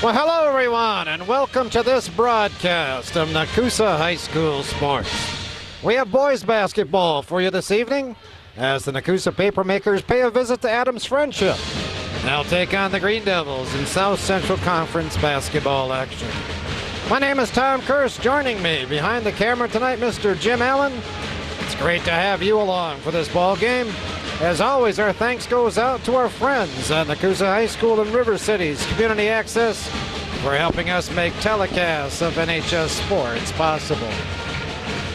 Well, hello, everyone, and welcome to this broadcast of Nekoosa High School Sports. We have boys basketball for you this evening as the Nekoosa Papermakers pay a visit to Adams Friendship. They'll take on the Green Devils in South Central Conference basketball action. My name is Tom Kirst. Joining me behind the camera tonight, Mr. Jim Allen. It's great to have you along for this ball game. As always, our thanks goes out to our friends at Nekoosa High School in River City's Community Access for helping us make telecasts of NHS sports possible.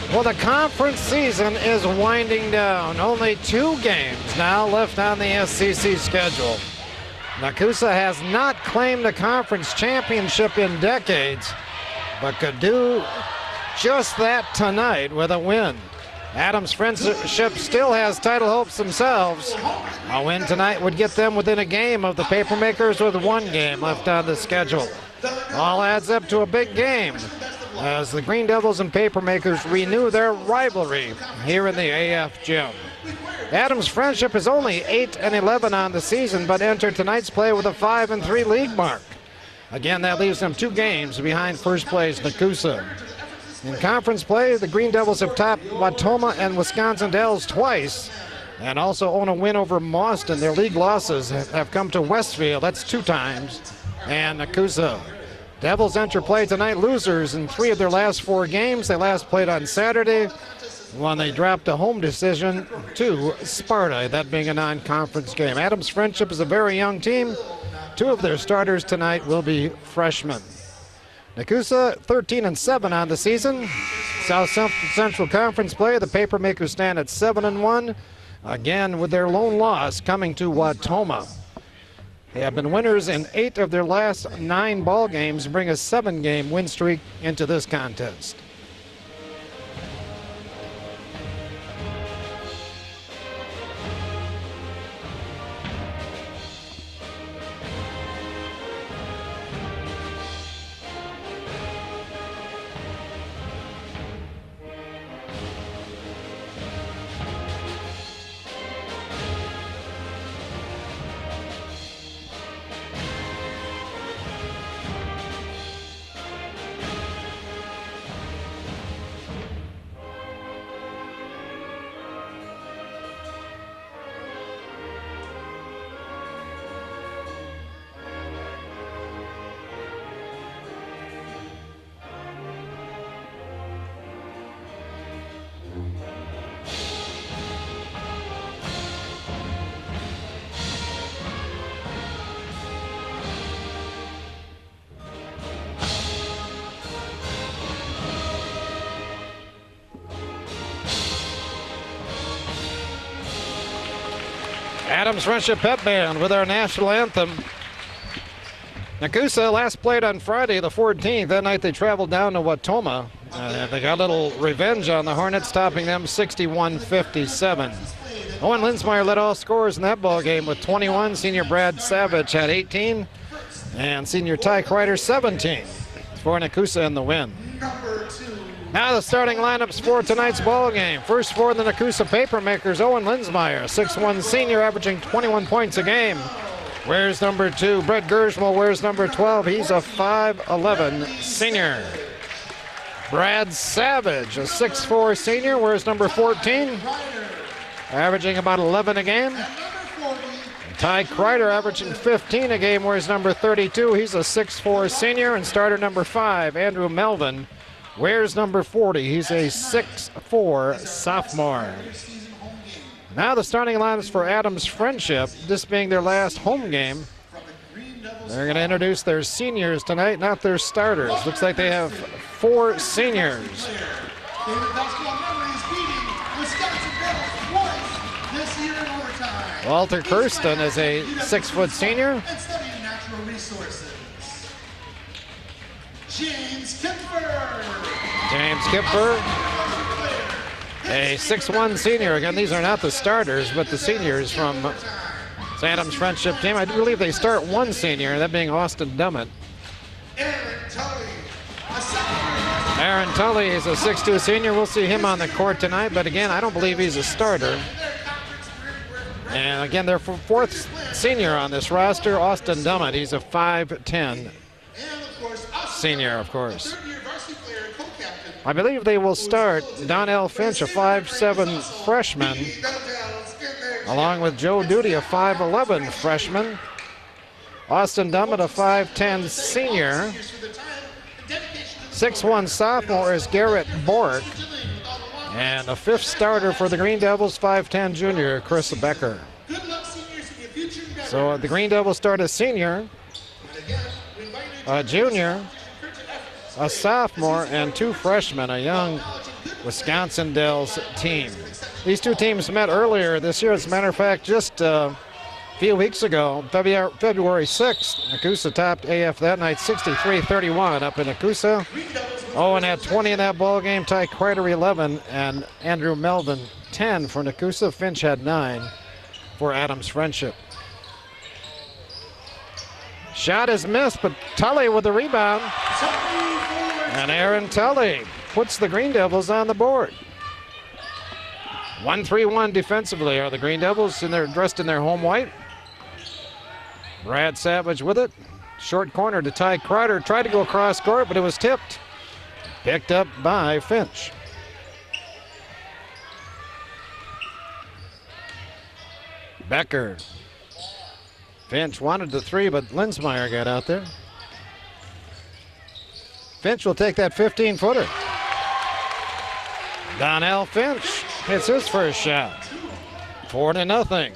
Well, the conference season is winding down. Only 2 games now left on the SCC schedule. Nekoosa has not claimed a conference championship in decades, but could do just that tonight with a win. Adams Friendship still has title hopes themselves. A win tonight would get them within a game of the Papermakers with 1 game left on the schedule. All adds up to a big game as the Green Devils and Papermakers renew their rivalry here in the AF gym. Adams Friendship is only 8-11 on the season, but entered tonight's play with a 5-3 league mark. Again, that leaves them 2 games behind first place Nekoosa. In conference play, the Green Devils have topped Wautoma and Wisconsin Dells twice and also own a win over Mauston. Their league losses have come to Westfield, that's 2 times, and Nekoosa. Devils enter play tonight losers in 3 of their last 4 games. They last played on Saturday when they dropped a home decision to Sparta, that being a non-conference game. Adams Friendship is a very young team. 2 of their starters tonight will be freshmen. Nekoosa 13-7 on the season. South Central Conference play, the Papermakers stand at 7-1, again with their lone loss coming to Wautoma. They have been winners in 8 of their last 9 ball games, bring a 7-game win streak into this contest. Adams Friendship Pep Band with our national anthem. Nekoosa last played on Friday the 14th. That night they traveled down to Wautoma. They got a little revenge on the Hornets, topping them 61-57. Owen Linsmeyer led all scorers in that ball game with 21. Senior Brad Savage had 18. And senior Ty Kreider 17 for Nekoosa in the win. Now the starting lineups for tonight's ball game. First for the Nekoosa Papermakers, Owen Linsmeyer, 6'1" senior, averaging 21 points a game. Wears number 2. Brett Gersmal wears number 12. He's a 5'11" senior. Brad Savage, a 6'4" senior, wears number 14, averaging about 11 a game. Ty Kreider, averaging 15 a game, wears number 32. He's a 6'4" senior. And starter number 5, Andrew Melvin, wears number 40. He's a 6'4" sophomore. Now the starting lineups for Adams Friendship, this being their last home game. They're going to introduce their seniors tonight, not their starters. Looks like they have 4 seniors. Walter Kirsten is a 6' senior. James Kipfer, a 6'1" senior. Again, these are not the starters, but the seniors from Adams Friendship team. I do believe they start 1 senior, that being Austin Dummett. Aaron Tully is a 6'2" senior. We'll see him on the court tonight, but again, I don't believe he's a starter. And again, their 4th senior on this roster, Austin Dummett. He's a 5'10" senior, of course. I believe they will start Donnell Finch, a 5'7" freshman, along with Joe Duty, a 5'11" freshman. Austin Dummett, a 5'10" senior. 6'1" sophomore is Garrett Bork. And the fifth starter for the Green Devils, 5'10" junior, Chris Becker. So the Green Devils start a senior, a junior, a sophomore, and two freshmen, a young Wisconsin Dells team. These two teams met earlier this year. As a matter of fact, just a few weeks ago, February 6th, Nekoosa topped AF that night 63-31 up in Nekoosa. Owen had 20 in that ball game, Ty Kreider 11, and Andrew Melvin 10 for Nekoosa. Finch had 9 for Adams Friendship. Shot is missed, but Tully with the rebound. And Aaron Tully puts the Green Devils on the board. 1-3-1 defensively are the Green Devils, and they're dressed in their home white. Brad Savage with it. Short corner to Ty Kreider. Tried to go across court, but it was tipped. Picked up by Finch. Becker. Finch wanted the three, but Linsmeyer got out there. Finch will take that 15-footer. Donnell Finch hits his first shot. 4-0.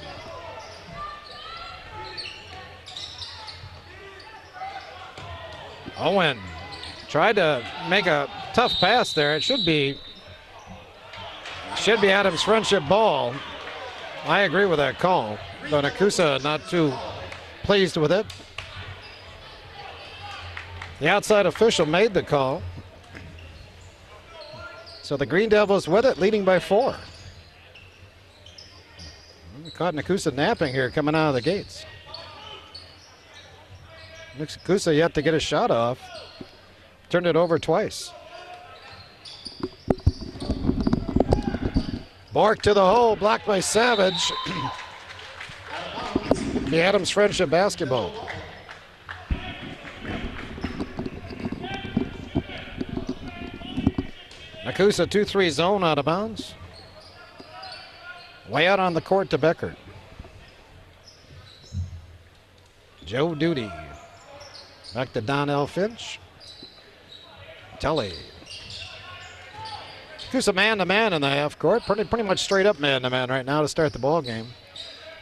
Owen tried to make a tough pass there. It should be Adams Friendship ball. I agree with that call. Though Nekoosa not too pleased with it. The outside official made the call. So the Green Devils with it, leading by 4. We caught Nekoosa napping here coming out of the gates. Nekoosa yet to get a shot off. Turned it over twice. Bork to the hole, blocked by Savage. The Adams Friendship basketball. Nekoosa 2-3 zone out of bounds. Way out on the court to Becker. Joe Duty. Back to Donnell Finch. Tully. Nekoosa man-to-man in the half court. Pretty much straight up man-to-man right now to start the ball game.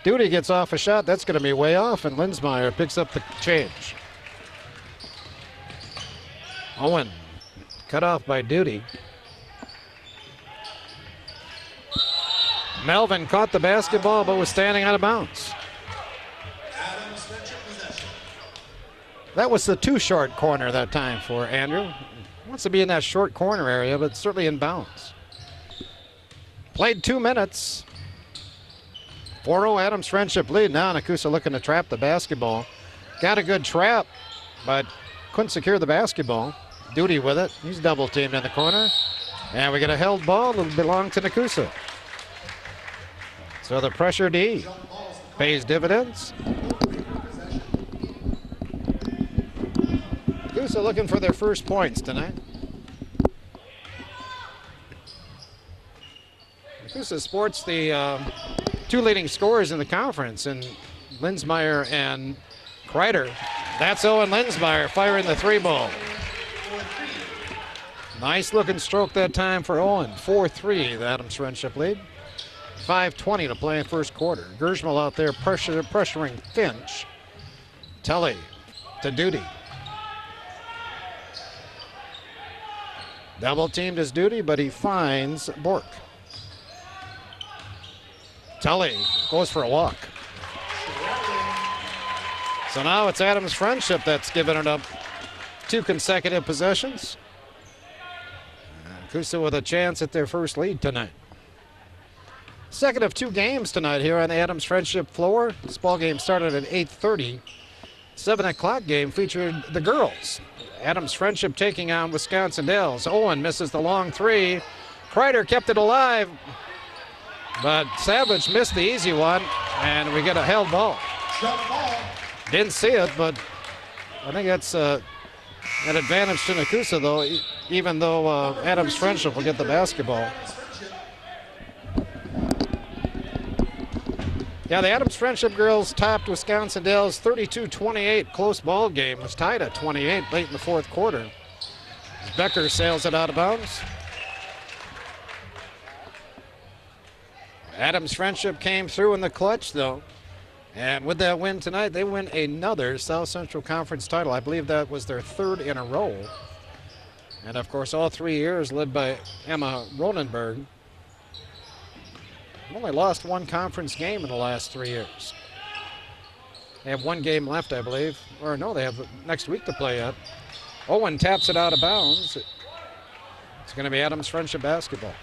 Duty gets off a shot. That's going to be way off, and Linsmeyer picks up the change. Owen cut off by Duty. Melvin caught the basketball but was standing out of bounds. That was the too short corner that time for Andrew. Wants to be in that short corner area, but certainly in bounds. Played 2 minutes. 4-0 Adams Friendship lead. Now Nekoosa looking to trap the basketball. Got a good trap, but couldn't secure the basketball. Duty with it. He's double teamed in the corner. And we get a held ball that belongs to Nekoosa. So the pressure D pays dividends. Nekoosa looking for their first points tonight. Nekoosa sports the two leading scorers in the conference, and Linsmeyer and Kreider. That's Owen Linsmeyer firing the 3-ball. Nice looking stroke that time for Owen. 4-3, the Adams Friendship lead. 5:20 to play in first quarter. Gersmal out there pressuring Finch. Tully to Duty. Double teamed his Duty, but he finds Bork. Tully goes for a walk. So now it's Adams Friendship that's given it up 2 consecutive possessions. Nekoosa with a chance at their first lead tonight. Second of 2 games tonight here on the Adams Friendship floor. This ball game started at 8:30. 7 o'clock game featured the girls. Adams Friendship taking on Wisconsin Dells. Owen misses the long 3. Kreider kept it alive, but Savage missed the easy one, and we get a held ball. Didn't see it, but I think that's An advantage to Nekoosa, though, even though Adams Friendship will get the basketball. Yeah, the Adams Friendship girls topped Wisconsin Dells 32-28. Close ball game. Was tied at 28 late in the fourth quarter. Becker sails it out of bounds. Adams Friendship came through in the clutch, though. And with that win tonight, they win another South Central Conference title. I believe that was their third in a row. And, of course, all 3 years led by Emma Ronenberg. Only lost one conference game in the last 3 years. They have one game left, I believe. Or no, they have next week to play yet. Owen taps it out of bounds. It's going to be Adams Friendship basketball.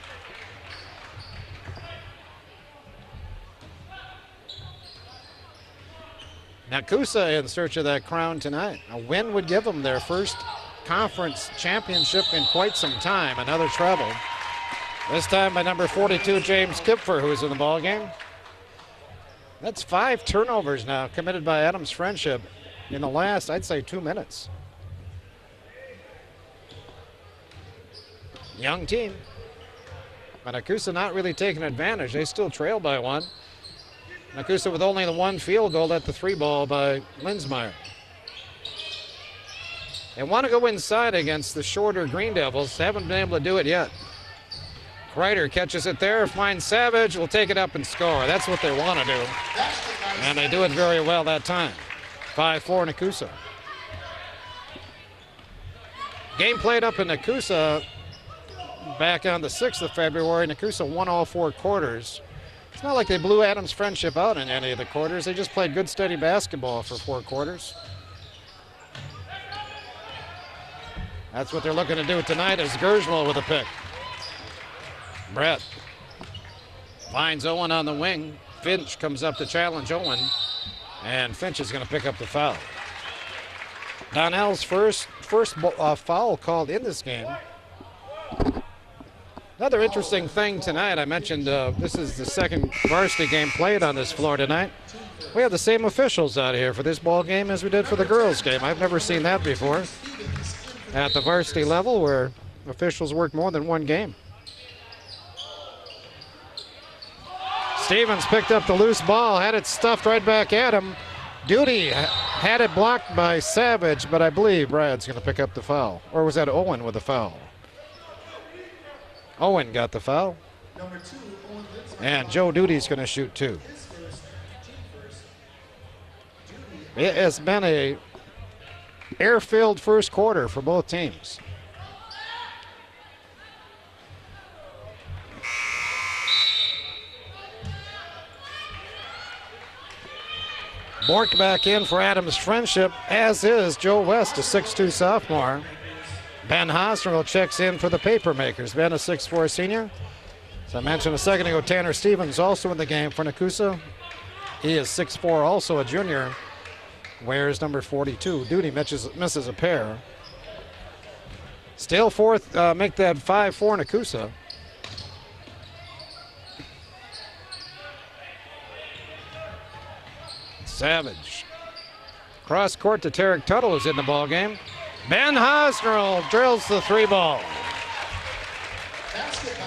Nekoosa in search of that crown tonight. A win would give them their first conference championship in quite some time. Another treble. This time by number 42, James Kipfer, who's in the ball game. That's 5 turnovers now committed by Adams Friendship in the last, I'd say, 2 minutes. Young team. But Nekoosa not really taking advantage. They still trail by 1. Nekoosa with only the 1 field goal at the 3 ball by Linsmeyer. They want to go inside against the shorter Green Devils. They haven't been able to do it yet. Kreider catches it there, finds Savage, will take it up and score. That's what they want to do. And they do it very well that time. 5-4 Nekoosa. Game played up in Nekoosa back on the 6th of February. Nekoosa won all 4 quarters. It's not like they blew Adams Friendship out in any of the quarters. They just played good, steady basketball for 4 quarters. That's what they're looking to do tonight is Gersmal with a pick. Brett finds Owen on the wing. Finch comes up to challenge Owen, and Finch is going to pick up the foul. Donnell's first foul called in this game. Another interesting thing tonight, I mentioned this is the second varsity game played on this floor tonight. We have the same officials out here for this ball game as we did for the girls' game. I've never seen that before at the varsity level where officials work more than one game. Stevens picked up the loose ball, had it stuffed right back at him. Duty had it blocked by Savage, but I believe Brad's going to pick up the foul. Or was that Owen with the foul? Owen got the foul. And Joe Duty's going to shoot 2. It has been a air-filled first quarter for both teams. Bork back in for Adams Friendship, as is Joe West, a 6'2 sophomore. Ben Hosnerl checks in for the Papermakers. Ben, a 6'4 senior. As I mentioned a second ago, Tanner Stevens also in the game for Nekoosa. He is 6'4", also a junior. Wears number 42. Duty misses a pair. Still fourth, make that 5-4 Nekoosa. Savage. Cross court to Tarek Tuttle is in the ball game. Ben Hosnerl drills the 3 ball.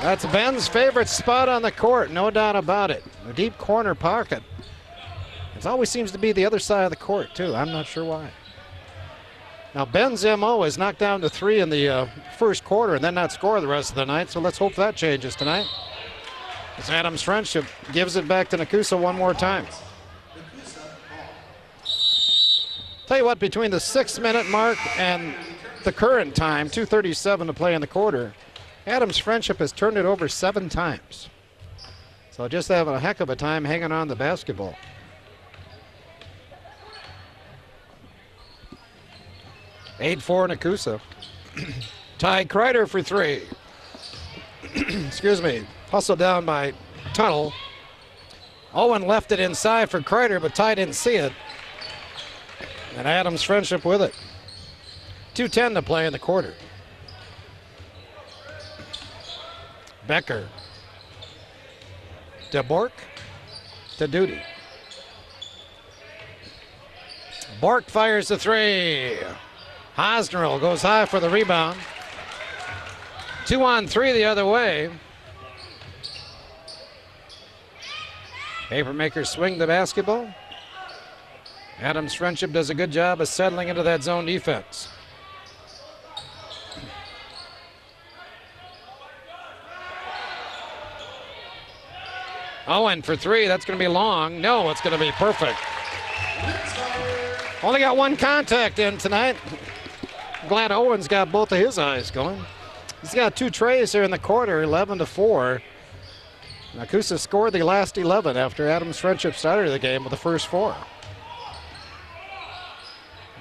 That's Ben's favorite spot on the court, no doubt about it. The deep corner pocket. It always seems to be the other side of the court, too. I'm not sure why. Now, Ben's MO is knocked down to 3 in the first quarter and then not score the rest of the night, so let's hope that changes tonight. As Adams Friendship gives it back to Nekoosa one more time. Tell you what, between the 6-minute mark and the current time, 2:37 to play in the quarter, Adams Friendship has turned it over 7 times. So just having a heck of a time hanging on the basketball. 8-4 Nekoosa. Ty Kreider for 3. Excuse me. Hustled down by Tuttle. Owen left it inside for Kreider, but Ty didn't see it. And Adams Friendship with it. 2:10 to play in the quarter. Becker. To Bork. To Duty. Bork fires the 3. Hosnerl goes high for the rebound. 2-on-3 the other way. Papermakers swing the basketball. Adams Friendship does a good job of settling into that zone defense. Owen for three. That's going to be long. No, it's going to be perfect. Only got one contact in tonight. Glad Owen's got both of his eyes going. He's got 2 trays here in the quarter, 11-4. Nekoosa scored the last 11 after Adams Friendship started the game with the first 4.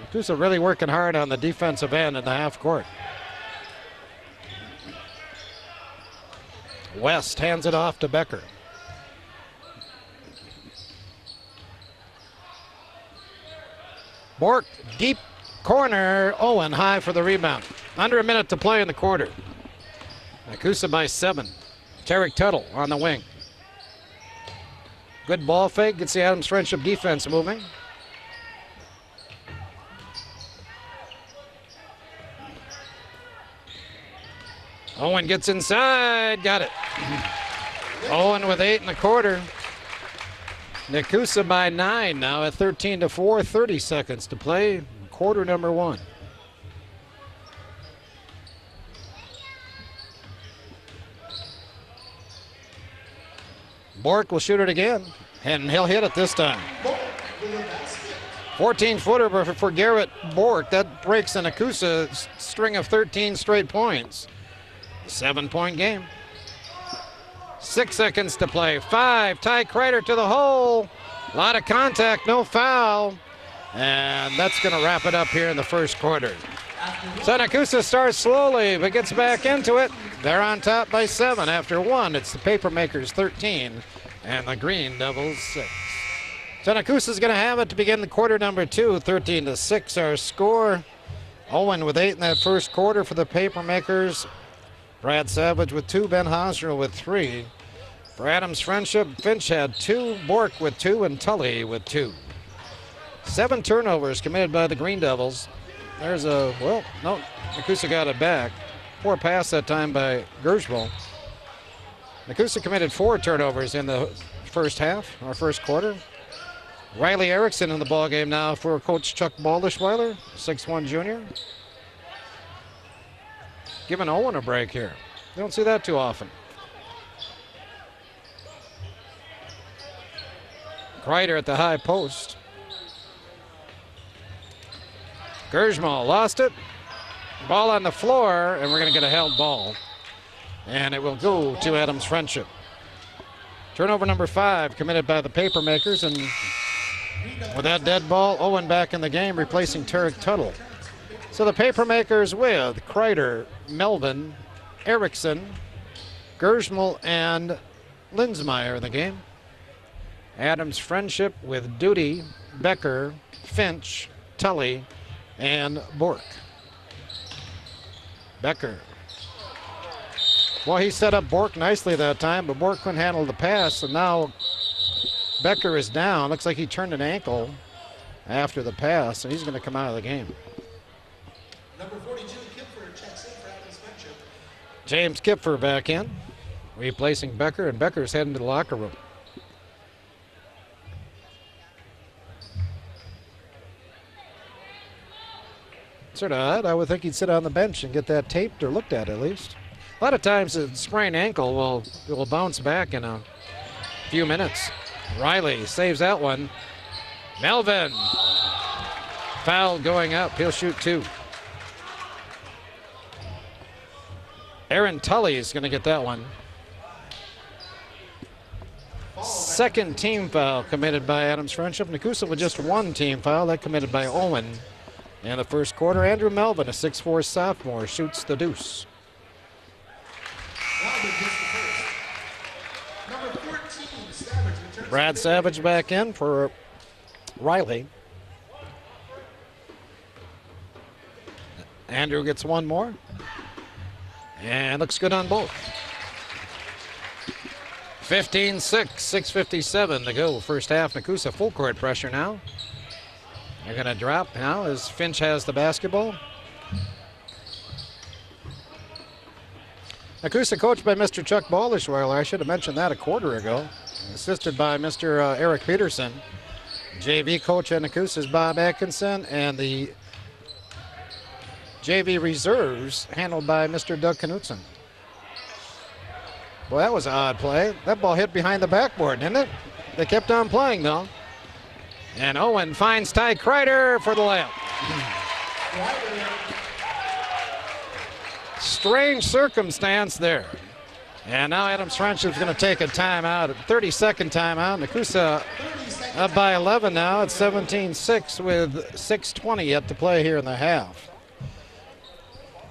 Nekoosa really working hard on the defensive end in the half court. West hands it off to Becker. Bork, deep corner. Owen high for the rebound. Under a minute to play in the quarter. Nekoosa by 7. Tarek Tuttle on the wing. Good ball fake. Gets the Adams Friendship defense moving. Owen gets inside. Got it. Owen with 8 in the quarter. Nekoosa by 9 now at 13-4, 30 seconds to play, quarter number 1. Bork will shoot it again, and he'll hit it this time. 14-footer for Garrett Bork. That breaks a Nekoosa string of 13 straight points. 7-point game. 6 seconds to play. 5. Ty Kreider to the hole. A lot of contact, no foul. And that's going to wrap it up here in the first quarter. So Nekoosa starts slowly, but gets back into it. They're on top by 7 after 1. It's the Papermakers 13 and the Green Devils 6. So Nekoosa's going to have it to begin the quarter number 2. 13-6 our score. Owen with 8 in that first quarter for the Papermakers. Brad Savage with 2, Ben Hosner with 3. For Adams Friendship, Finch had 2, Bork with 2, and Tully with 2. 7 turnovers committed by the Green Devils. There's a, well, no, Nekoosa got it back. Poor pass that time by Gershwell. Nekoosa committed 4 turnovers in the first half, or first quarter. Riley Erickson in the ballgame now for Coach Chuck Baldischweiler, 6'1" junior. Giving Owen a break here. You don't see that too often. Kreider at the high post. Gershmal lost it. Ball on the floor, and we're going to get a held ball. And it will go to Adams Friendship. Turnover number 5 committed by the Papermakers, and with that dead ball, Owen back in the game, replacing Tarek Tuttle. So the Papermakers with Kreider, Melvin, Erickson, Gershmal, and Linsmeyer in the game. Adams Friendship with Duty, Becker, Finch, Tully, and Bork. Becker. Well, he set up Bork nicely that time, but Bork couldn't handle the pass, and now Becker is down. Looks like he turned an ankle after the pass, and he's going to come out of the game. Number 42, Kipfer checks in for Adams Friendship. James Kipfer back in, replacing Becker, and Becker's heading to the locker room. Sort of odd. I would think he'd sit on the bench and get that taped or looked at least. A lot of times a sprained ankle will bounce back in a few minutes. Riley saves that one. Melvin. Foul going up. He'll shoot 2. Aaron Tully is going to get that one. Second team foul committed by Adams Friendship. Nekoosa with just 1 team foul. That committed by Owen in the first quarter. Andrew Melvin, a 6'4" sophomore, shoots the deuce. Brad Savage back in for Riley. Andrew gets 1 more. And looks good on both. 15-6, 6:57 to go. First half, Nekoosa full court pressure now. They're going to drop now as Finch has the basketball. Nekoosa coached by Mr. Chuck Balderschweiler. I should have mentioned that a quarter ago. Assisted by Mr. Eric Peterson. JV coach at Nekoosa is Bob Atkinson, and the JV reserves handled by Mr. Doug Knutson. Well, that was an odd play. That ball hit behind the backboard, didn't it? They kept on playing, though. And Owen finds Ty Kreider for the layup. Strange circumstance there. And now Adams Friendship's going to take a timeout, a 30-second timeout. Nekoosa up by 11 now. It's 17-6 with 6:20 yet to play here in the half.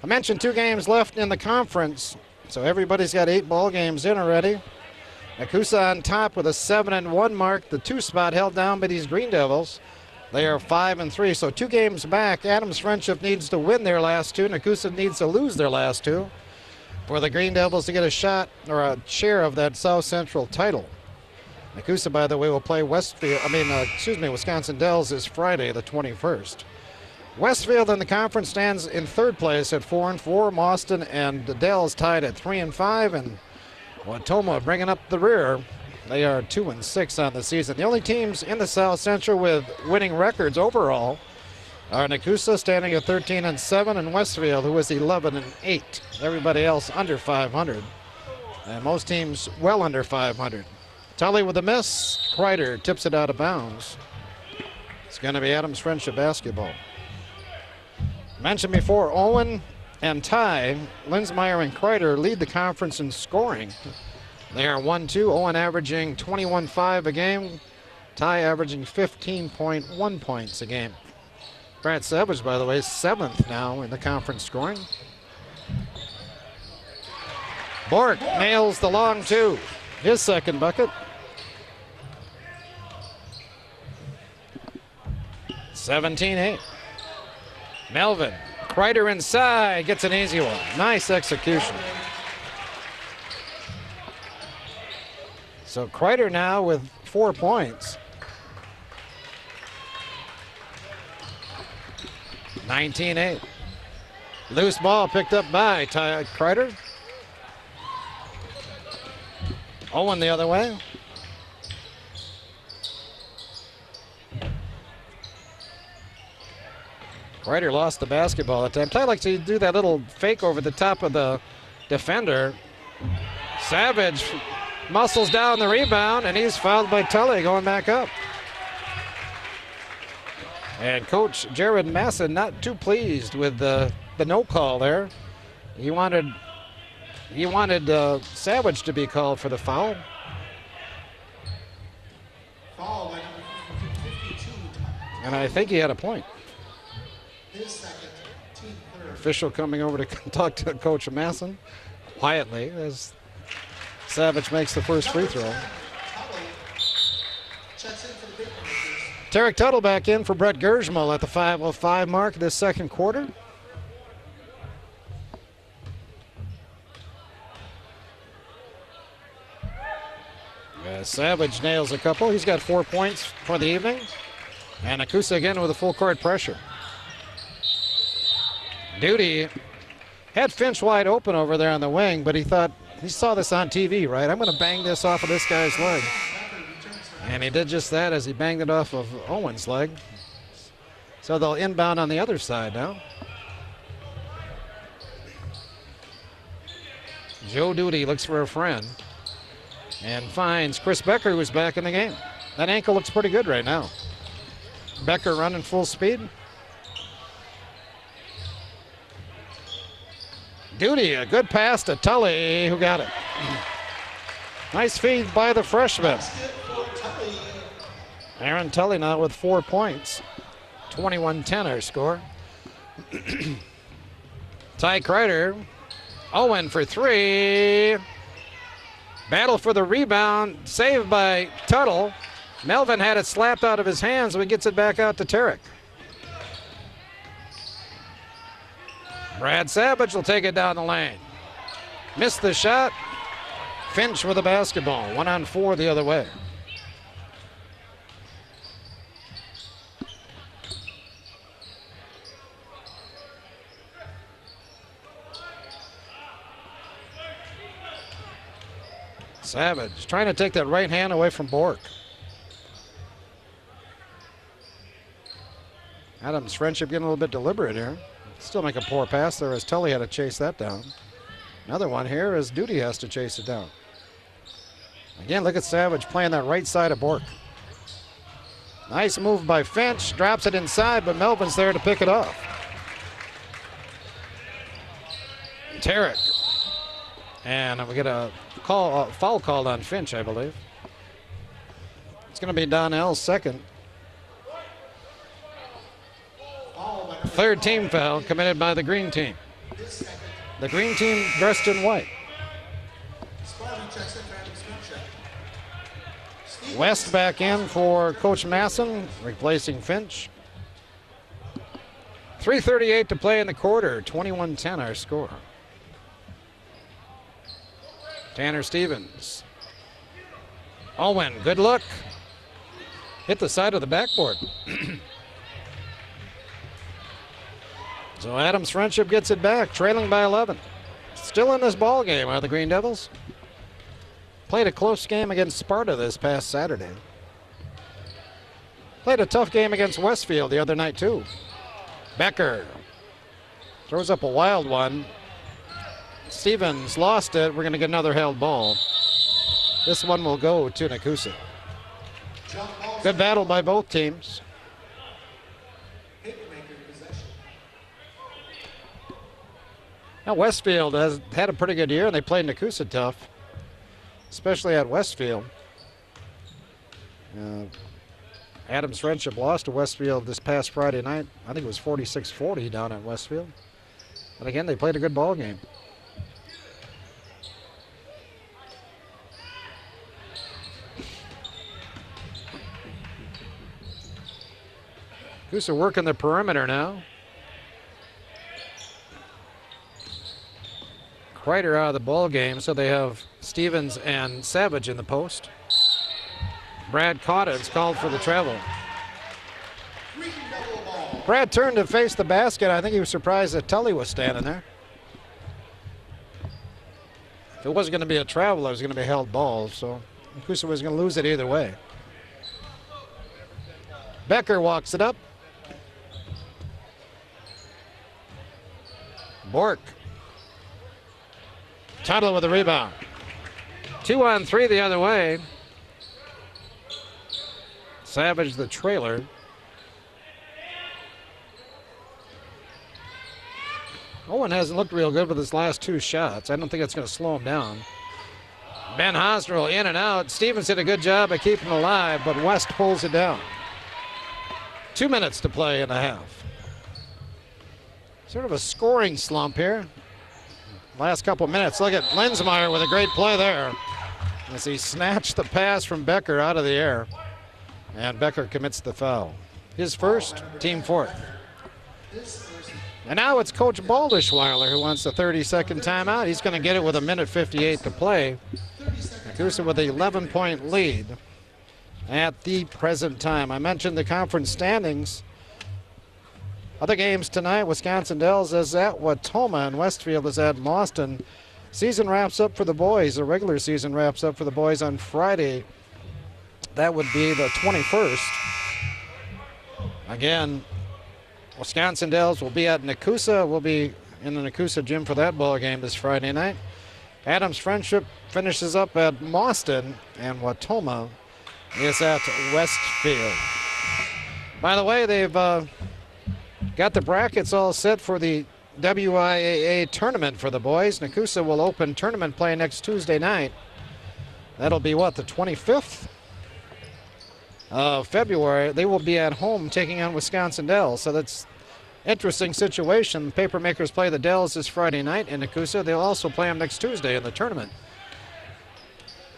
I mentioned 2 games left in the conference, so everybody's got 8 ball games in already. Nekoosa on top with a 7-1 mark. The 2 spot held down by these Green Devils. They are 5-3, so 2 games back. Adams Friendship needs to win their last 2. Nekoosa needs to lose their last 2 for the Green Devils to get a shot or a share of that South Central title. Nekoosa, by the way, will play Wisconsin Dells this Friday, the 21st. Westfield in the conference stands in 3rd place at 4-4. Mauston and the Dells tied at 3-5, and Wautoma bringing up the rear. They are 2-6 on the season. The only teams in the South Central with winning records overall are Nekoosa standing at 13-7, and Westfield, who is 11-8. Everybody else under 500, and most teams well under 500. Tully with a miss. Kreider tips it out of bounds. It's going to be Adams Friendship basketball. Mentioned before, Owen and Ty, Linsmeyer and Kreider lead the conference in scoring. They are 1-2. Owen averaging 21.5 a game. Ty averaging 15.1 points a game. Brad Savage, by the way, 7th now in the conference scoring. Bork nails the long 2. His second bucket. 17-8. Melvin. Kreider inside. Gets an easy one. Nice execution. So Kreider now with 4 points. 19-8. Loose ball picked up by Ty Kreider. Owen the other way. Kreider lost the basketball that time. Ty likes to do that little fake over the top of the defender. Savage muscles down the rebound, and he's fouled by Tully going back up. And Coach Jared Masson not too pleased with the no call there. He wanted Savage to be called for the foul. Foul by number 52. And I think he had a point. His second, team third. Official coming over to talk to Coach Masson quietly as Savage makes the first free throw. Tuttle checks in for the Papermakers. Tarek Tuttle back in for Brett Gersmal at the 5:05 mark of this second quarter. Savage nails a couple. He's got 4 points for the evening. And Nekoosa again with a full court pressure. Duty had Finch wide open over there on the wing, but he saw this on TV, right? I'm going to bang this off of this guy's leg. And he did just that as he banged it off of Owen's leg. So they'll inbound on the other side now. Joe Duty looks for a friend and finds Chris Becker, who's back in the game. That ankle looks pretty good right now. Becker running full speed. Duty, a good pass to Tully, who got it. Nice feed by the freshman. Aaron Tully now with 4 points. 21-10 our score. Ty Kreider. Owen for 3. Battle for the rebound. Saved by Tuttle. Melvin had it slapped out of his hands, so he gets it back out to Tarek. Brad Savage will take it down the lane. Missed the shot. Finch with the basketball. 1-on-4 the other way. Savage trying to take that right hand away from Bork. Adams' Friendship getting a little bit deliberate here. Still make a poor pass there as Tully had to chase that down. Another one here as Duty has to chase it down. Again, look at Savage playing that right side of Bork. Nice move by Finch. Drops it inside, but Melvin's there to pick it off. Tarek. And we get a foul called on Finch, I believe. It's going to be Donnell's second. Third team foul committed by the green team. The green team dressed in white. West back in for Coach Masson, replacing Finch. 3:38 to play in the quarter. 21-10 our score. Tanner Stevens. Owen, good look. Hit the side of the backboard. So Adams Friendship gets it back, trailing by 11. Still in this ball game are the Green Devils. Played a close game against Sparta this past Saturday. Played a tough game against Westfield the other night too. Becker throws up a wild one. Stevens lost it. We're going to get another held ball. This one will go to Nekoosa. Good battle by both teams. Now Westfield has had a pretty good year, and they played Nekoosa tough, especially at Westfield. Adams Friendship lost to Westfield this past Friday night. I think it was 46-40 down at Westfield. But again, they played a good ball game. Nekoosa working the perimeter now. Kreider out of the ball game, so they have Stevens and Savage in the post. Brad caught it. It's called for the travel. Brad turned to face the basket. I think he was surprised that Tully was standing there. If it wasn't going to be a travel, it was going to be held ball, so Nekoosa was going to lose it either way. Becker walks it up. Bork. Tuttle with the rebound. 2-on-3 the other way. Savage the trailer. Owen hasn't looked real good with his last two shots. I don't think it's going to slow him down. Ben Hosnerl in and out. Stevens did a good job of keeping him alive, but West pulls it down. 2 minutes to play and a half. Sort of a scoring slump here. Last couple minutes. Look at Lensmeyer with a great play there as he snatched the pass from Becker out of the air. And Becker commits the foul. His first, team fourth. And now it's Coach Baldischweiler who wants a 30-second timeout. He's going to get it with 1:58 to play. Nekoosa with an 11-point lead at the present time. I mentioned the conference standings. Other games tonight, Wisconsin Dells is at Watoma and Westfield is at Mauston. Season wraps up for the boys. The regular season wraps up for the boys on Friday. That would be the 21st. Again, Wisconsin Dells will be at Nekoosa. We'll be in the Nekoosa gym for that ball game this Friday night. Adams Friendship finishes up at Mauston, and Watoma is at Westfield. By the way, they've got the brackets all set for the WIAA tournament for the boys. Nekoosa will open tournament play next Tuesday night. That'll be what, the 25th of February. They will be at home taking on Wisconsin Dells. So that's interesting situation. The Papermakers play the Dells this Friday night in Nekoosa. They'll also play them next Tuesday in the tournament.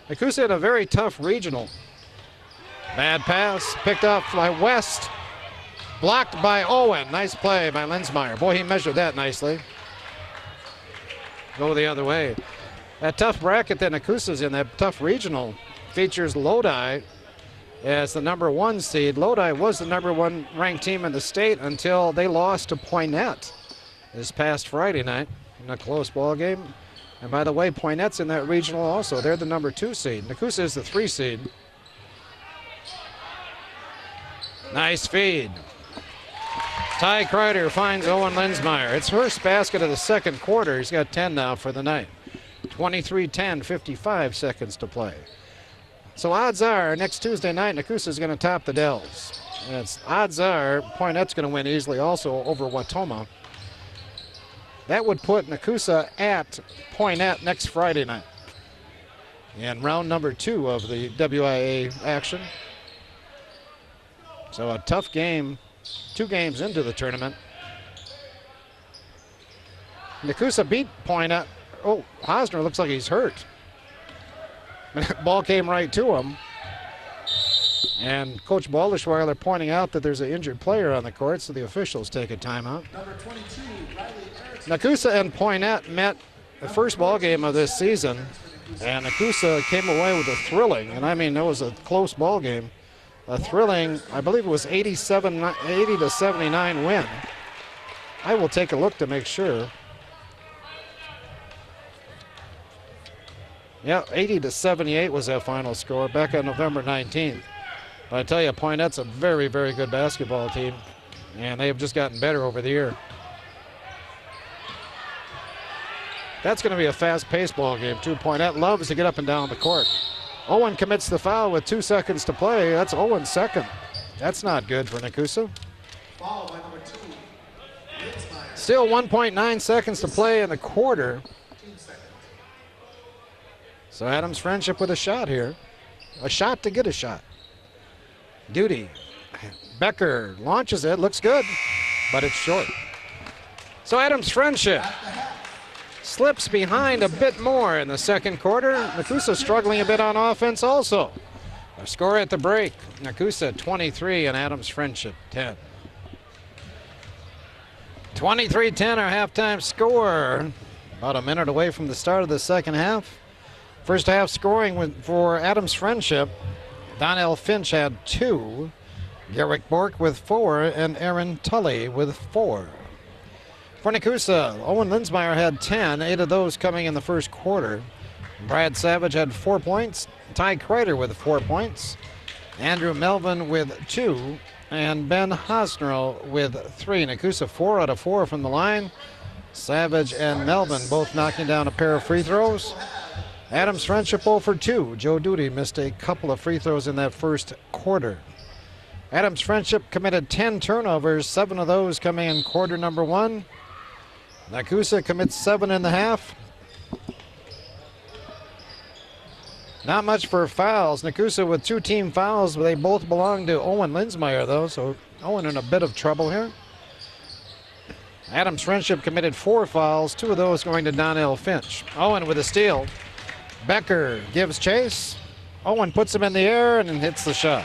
Nekoosa had a very tough regional. Bad pass picked up by West. Blocked by Owen. Nice play by Lensmeyer. Boy, he measured that nicely. Go the other way. That tough bracket that Nekoosa's in, that tough regional, features Lodi as the #1 seed. Lodi was the #1 ranked team in the state until they lost to Poinet this past Friday night in a close ball game. And by the way, Poinette's in that regional also. They're the number 2 seed. Nekoosa is the 3 seed. Nice feed. Ty Kreider finds Owen Linsmeyer. It's first basket of the second quarter. He's got 10 now for the night. 23-10, 55 seconds to play. So odds are next Tuesday night, Nekoosa is going to top the Dells. And odds are Poinette's going to win easily also over Wautoma. That would put Nekoosa at Poinette next Friday night in round number 2 of the WIA action. So a tough game, 2 games into the tournament. Nekoosa beat Poinette. Oh, Hosner looks like he's hurt. Ball came right to him. And Coach Balderschweiler pointing out that there's an injured player on the court, so the officials take a timeout. Number 22, Riley Erickson. Nekoosa and Poinette met the first ball game of this season, and Nekoosa came away with a thrilling, and I mean, it was a close ball game, a thrilling, I believe it was 80-79 win. I will take a look to make sure. Yeah, 80-78 was that final score back on November 19th. But I tell you, Poinette's a very, very good basketball team, and they've just gotten better over the year. That's going to be a fast-paced ball game, too. Poinette loves to get up and down the court. Owen commits the foul with 2 seconds to play. That's Owen's second. That's not good for Nekoosa. Foul by number 2, Linsmeyer. Still 1.9 seconds to play in the quarter. 15 seconds. So Adams Friendship with a shot here. A shot to get a shot. Duty. Becker launches it. Looks good, but it's short. So Adams Friendship slips behind a bit more in the second quarter. Nekoosa struggling a bit on offense also. Our score at the break, Nekoosa 23 and Adams Friendship 10. 23-10 our halftime score. About a minute away from the start of the second half. First half scoring for Adams Friendship. Donnell Finch had 2. Garrick Bork with 4 and Aaron Tully with 4. For Nekoosa, Owen Linsmeyer had 10, 8 of those coming in the first quarter. Brad Savage had 4 points, Ty Kreider with 4 points, Andrew Melvin with 2, and Ben Hosnerl with 3. Nekoosa 4 out of 4 from the line. Savage and Melvin both knocking down a pair of free throws. Adams Friendship 0 for 2. Joe Duty missed a couple of free throws in that first quarter. Adams Friendship committed 10 turnovers, 7 of those coming in quarter number 1. Nekoosa commits 7 in the half. Not much for fouls. Nekoosa with 2 team fouls, but they both belong to Owen Linsmeyer, though, so Owen in a bit of trouble here. Adams Friendship committed 4 fouls, 2 of those going to Donnell Finch. Owen with a steal. Becker gives chase. Owen puts him in the air and hits the shot.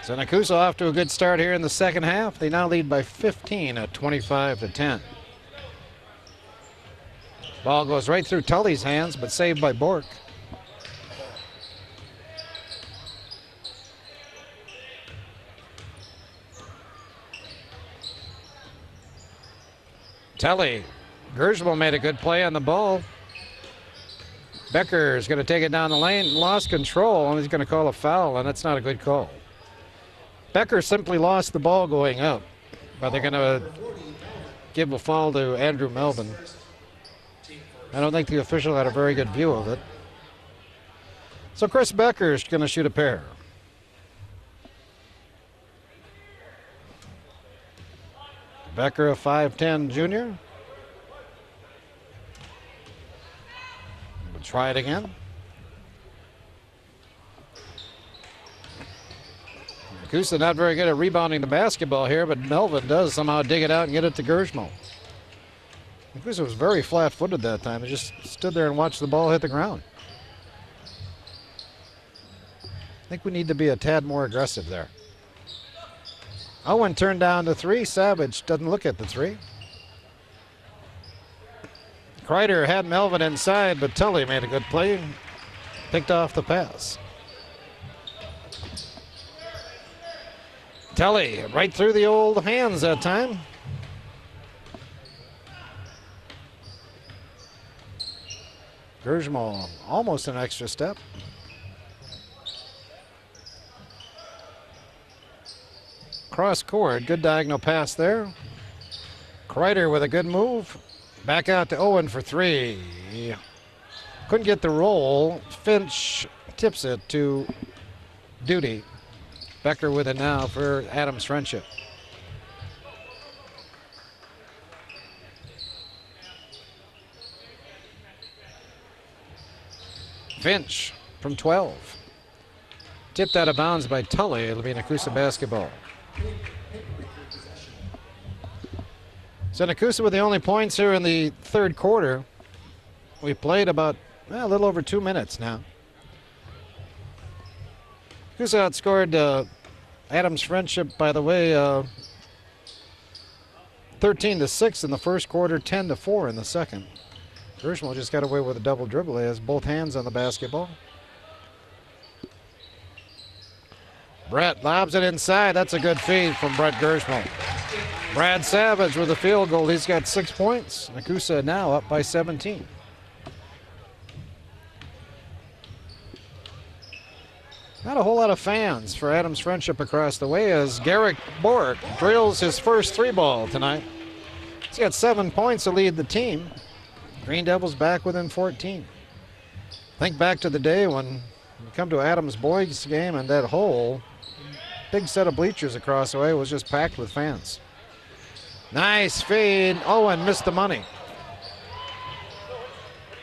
So Nekoosa off to a good start here in the second half. They now lead by 15 at 25-10. Ball goes right through Tully's hands, but saved by Bork. Tully. Gersmal made a good play on the ball. Becker is going to take it down the lane, lost control, and he's going to call a foul, and that's not a good call. Becker simply lost the ball going up, but they're going to give a foul to Andrew Melvin. I don't think the official had a very good view of it. So Chris Becker is going to shoot a pair. Becker, a 5'10 junior. We'll try it again. Nekoosa not very good at rebounding the basketball here, but Melvin does somehow dig it out and get it to Gersmal. Nekoosa was very flat-footed that time. He just stood there and watched the ball hit the ground. I think we need to be a tad more aggressive there. Owen turned down the 3. Savage doesn't look at the 3. Kreider had Melvin inside, but Tully made a good play. Picked off the pass. Tully right through the old hands that time. Gershmal almost an extra step. Cross court, good diagonal pass there. Kreider with a good move. Back out to Owen for three. Couldn't get the roll. Finch tips it to Duty. Becker with it now for Adams Friendship. Finch from 12. Tipped out of bounds by Tully. It'll be Nekoosa basketball. So Nekoosa with the only points here in the third quarter. We played about a little over 2 minutes now. Nekoosa outscored Adams Friendship, by the way, 13-6 in the first quarter, 10-4 in the second. Gershmal just got away with a double dribble. He has both hands on the basketball. Brett lobs it inside. That's a good feed from Brett Gershmal. Brad Savage with a field goal. He's got 6 points. Nekoosa now up by 17. Not a whole lot of fans for Adams Friendship across the way as Garrick Bork drills his first three ball tonight. He's got 7 points to lead the team. Green Devils back within 14. Think back to the day when you come to Adams Boys game and that whole big set of bleachers across the way was just packed with fans. Nice feed. Owen missed the money.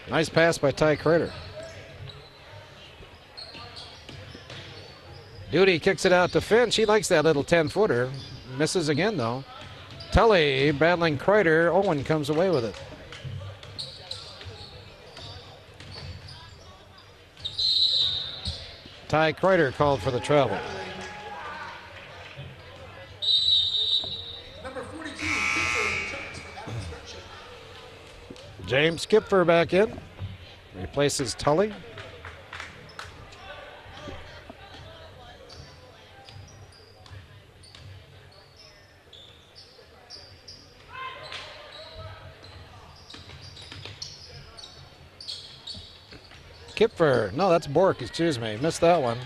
Nice pass by Ty Kreider. Duty kicks it out to Finch. He likes that little 10-footer. Misses again, though. Tully battling Kreider. Owen comes away with it. Ty Kreider called for the travel. Number 42, Kipfer returns for Adams Friendship. James Kipfer back in. Replaces Tully. Kipfer, no, that's Bork, excuse me, missed that one.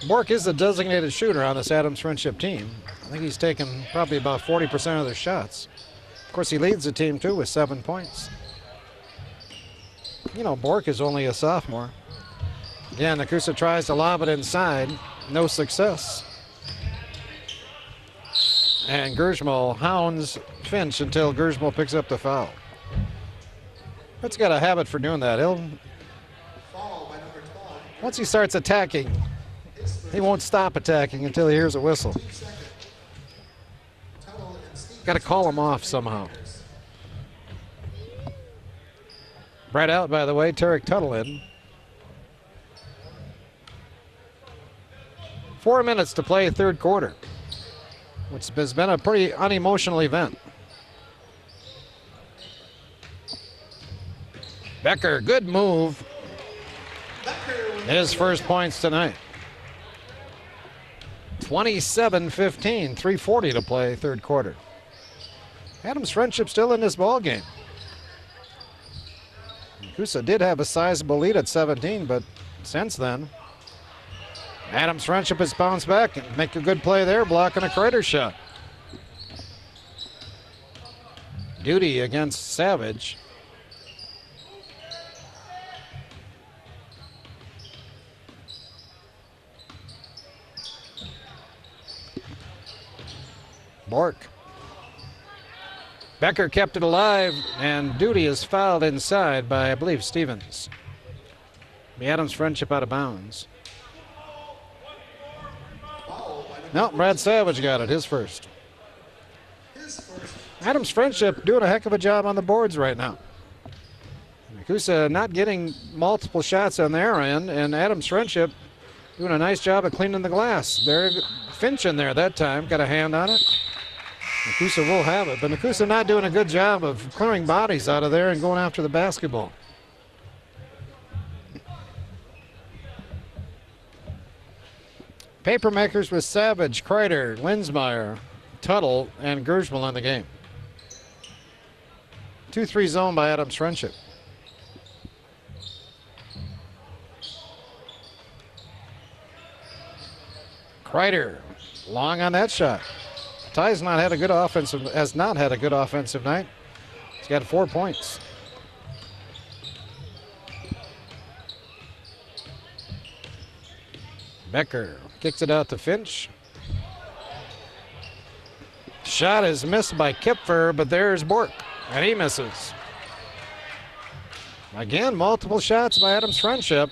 Bork is the designated shooter on this Adams Friendship team. I think he's taken probably about 40% of their shots. Of course, he leads the team too with 7 points. You know, Bork is only a sophomore. Again, Nekoosa tries to lob it inside, no success. And Gershmal hounds Finch until Gershmal picks up the foul. Brett's got a habit for doing that. Once he starts attacking, he won't stop attacking until he hears a whistle. Got to call him off somehow. Brett out, by the way. Tarek Tuttle in. 4 minutes to play third quarter, which has been a pretty unemotional event. Becker, good move. His first points tonight. 27-15, 3:40 to play third quarter. Adams Friendship still in this ball game. Nekoosa did have a sizable lead at 17, but since then, Adams Friendship has bounced back and make a good play there, blocking a Kreider shot. Duty against Savage. Bork. Becker kept it alive, and Duty is fouled inside by, I believe, Stevens. The Adams Friendship out of bounds. No, Brad Savage got it, his first. Adams Friendship doing a heck of a job on the boards right now. Nekoosa not getting multiple shots on their end, and Adams Friendship doing a nice job of cleaning the glass. There, Finch in there that time, got a hand on it. Nekoosa will have it, but Nekoosa not doing a good job of clearing bodies out of there and going after the basketball. Papermakers with Savage, Kreider, Linsmeyer, Tuttle, and Gershmal in the game. 2-3 zone by Adams Friendship. Kreider, long on that shot. Ty's not had a good offensive, has not had a good offensive night. He's got 4 points. Becker kicks it out to Finch. Shot is missed by Kipfer, but there's Bork, and he misses. Again, multiple shots by Adams Friendship.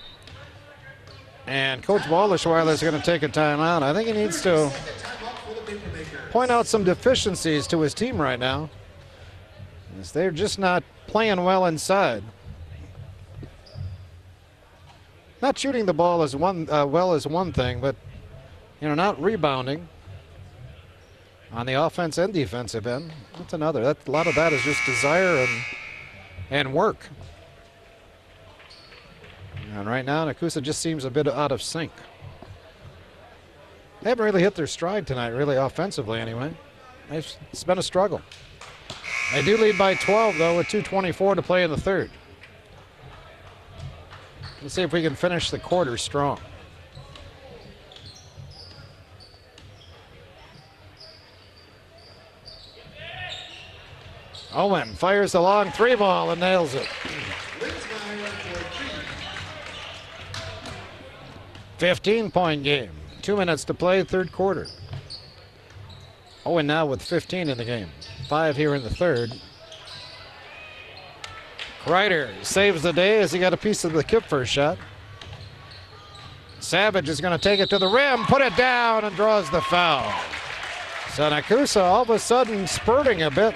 And Coach Walderschweiler is going to take a timeout. I think he needs to point out some deficiencies to his team right now, as they're just not playing well inside. Not shooting the ball as well is one thing, but not rebounding on the offense and defensive end. That's another. A lot of that is just desire and work. And right now, Nekoosa just seems a bit out of sync. They haven't really hit their stride tonight, really offensively anyway. It's been a struggle. They do lead by 12, though, with 2:24 to play in the third. Let's see if we can finish the quarter strong. Owen fires the long 3-ball and nails it. 15-point game. 2 minutes to play, third quarter. Owen now with 15 in the game. 5 here in the third. Kreider saves the day as he got a piece of the Kipfer shot. Savage is going to take it to the rim, put it down, and draws the foul. So Nekoosa all of a sudden spurting a bit.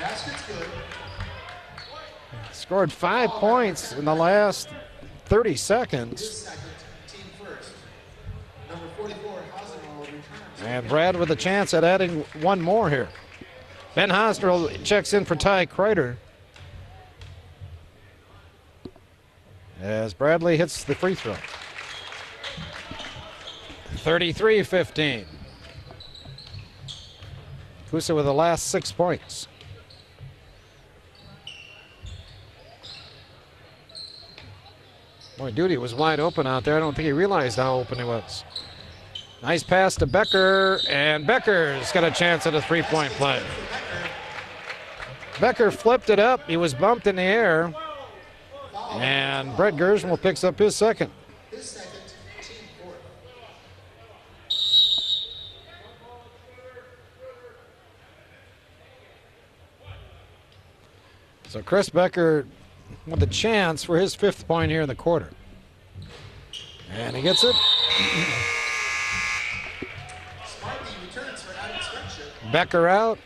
Scored 5 points in the last 30 seconds. And Brad with a chance at adding one more here. Ben Hostel checks in for Ty Kreider, as Bradley hits the free throw. 33-15. Nekoosa with the last 6 points. Boy, Duty was wide open out there. I don't think he realized how open he was. Nice pass to Becker, and Becker's got a chance at a three-point play. Becker flipped it up. He was bumped in the air, and Brett Gersmal picks up his second. So Chris Becker with a chance for his 5th point here in the quarter. And he gets it. Becker out.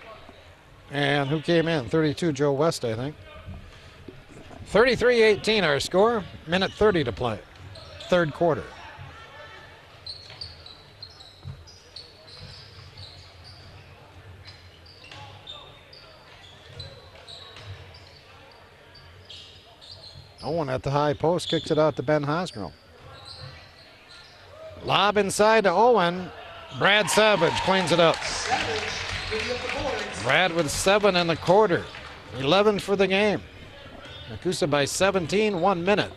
And who came in? 32, Joe West, I think. 33-18 our score. Minute 30 to play. Third quarter. Owen at the high post kicks it out to Ben Hosgrove. Lob inside to Owen. Brad Savage cleans it up. Brad with 7 in the quarter. 11 for the game. Nekoosa by 17, 1 minute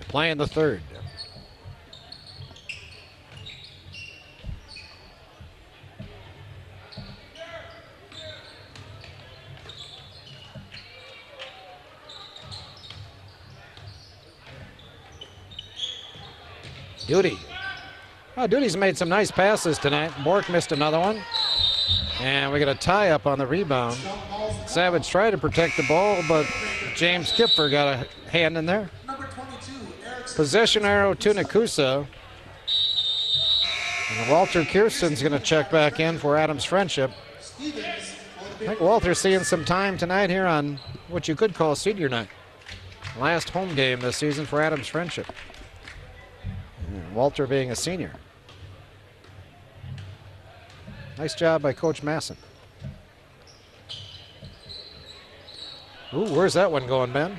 to play in the third. Duty. Oh, Duty's made some nice passes tonight. Bork missed another one. And we got a tie up on the rebound. Savage tried to protect the ball, but James Kipfer got a hand in there. Possession arrow to Nekoosa. And Walter Kirsten's going to check back in for Adams Friendship. I think Walter's seeing some time tonight here on what you could call senior night. Last home game this season for Adams Friendship. Walter being a senior. Nice job by Coach Masson. Ooh, where's that one going, Ben?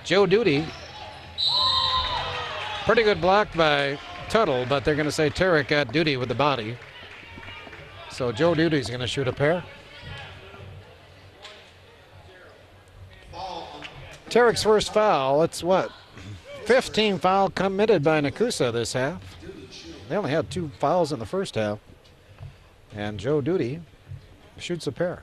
Joe Duty. Pretty good block by Tuttle, but they're going to say Tarek got Duty with the body. So Joe Duty's going to shoot a pair. Tarek's first foul. It's what? 15 foul committed by Nekoosa this half. They only had 2 fouls in the first half. And Joe Duty shoots a pair.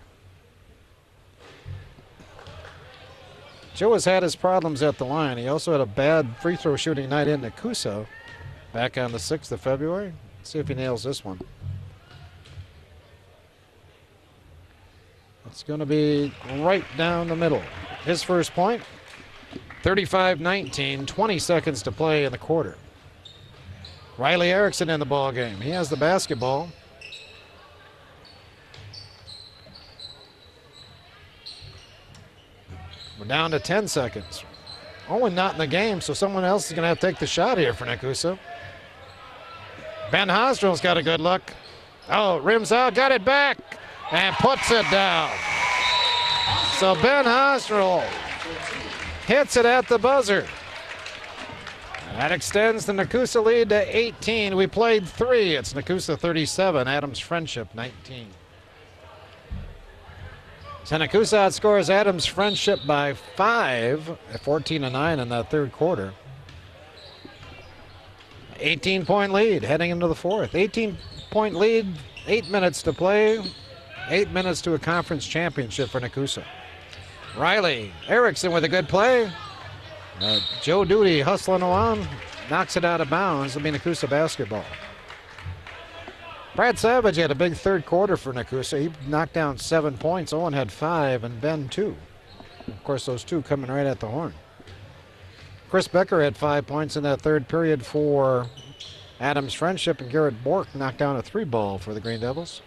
Joe has had his problems at the line. He also had a bad free throw shooting night in Nekoosa back on the 6th of February. Let's see if he nails this one. It's going to be right down the middle. His first point, 35-19, 20 seconds to play in the quarter. Riley Erickson in the ball game. He has the basketball. We're down to 10 seconds. Owen not in the game, so someone else is going to have to take the shot here for Nekoosa. Ben Hosdrill's got a good look. Oh, rims out, got it back, and puts it down. So Ben Hosdrill hits it at the buzzer. That extends the Nekoosa lead to 18. We played 3. It's Nekoosa 37, Adams Friendship 19. So Nekoosa outscores Adams Friendship by 5 at 14-9 in that third quarter. 18-point lead heading into the fourth. 18-point lead, 8 minutes to play. 8 minutes to a conference championship for Nekoosa. Riley Erickson with a good play. Joe Duty hustling along, knocks it out of bounds. It'll be Nekoosa basketball. Brad Savage had a big third quarter for Nekoosa. He knocked down 7 points. Owen had 5 and Ben 2. Of course, those 2 coming right at the horn. Chris Becker had 5 points in that third period for Adams Friendship, and Garrett Bork knocked down a 3-ball for the Green Devils.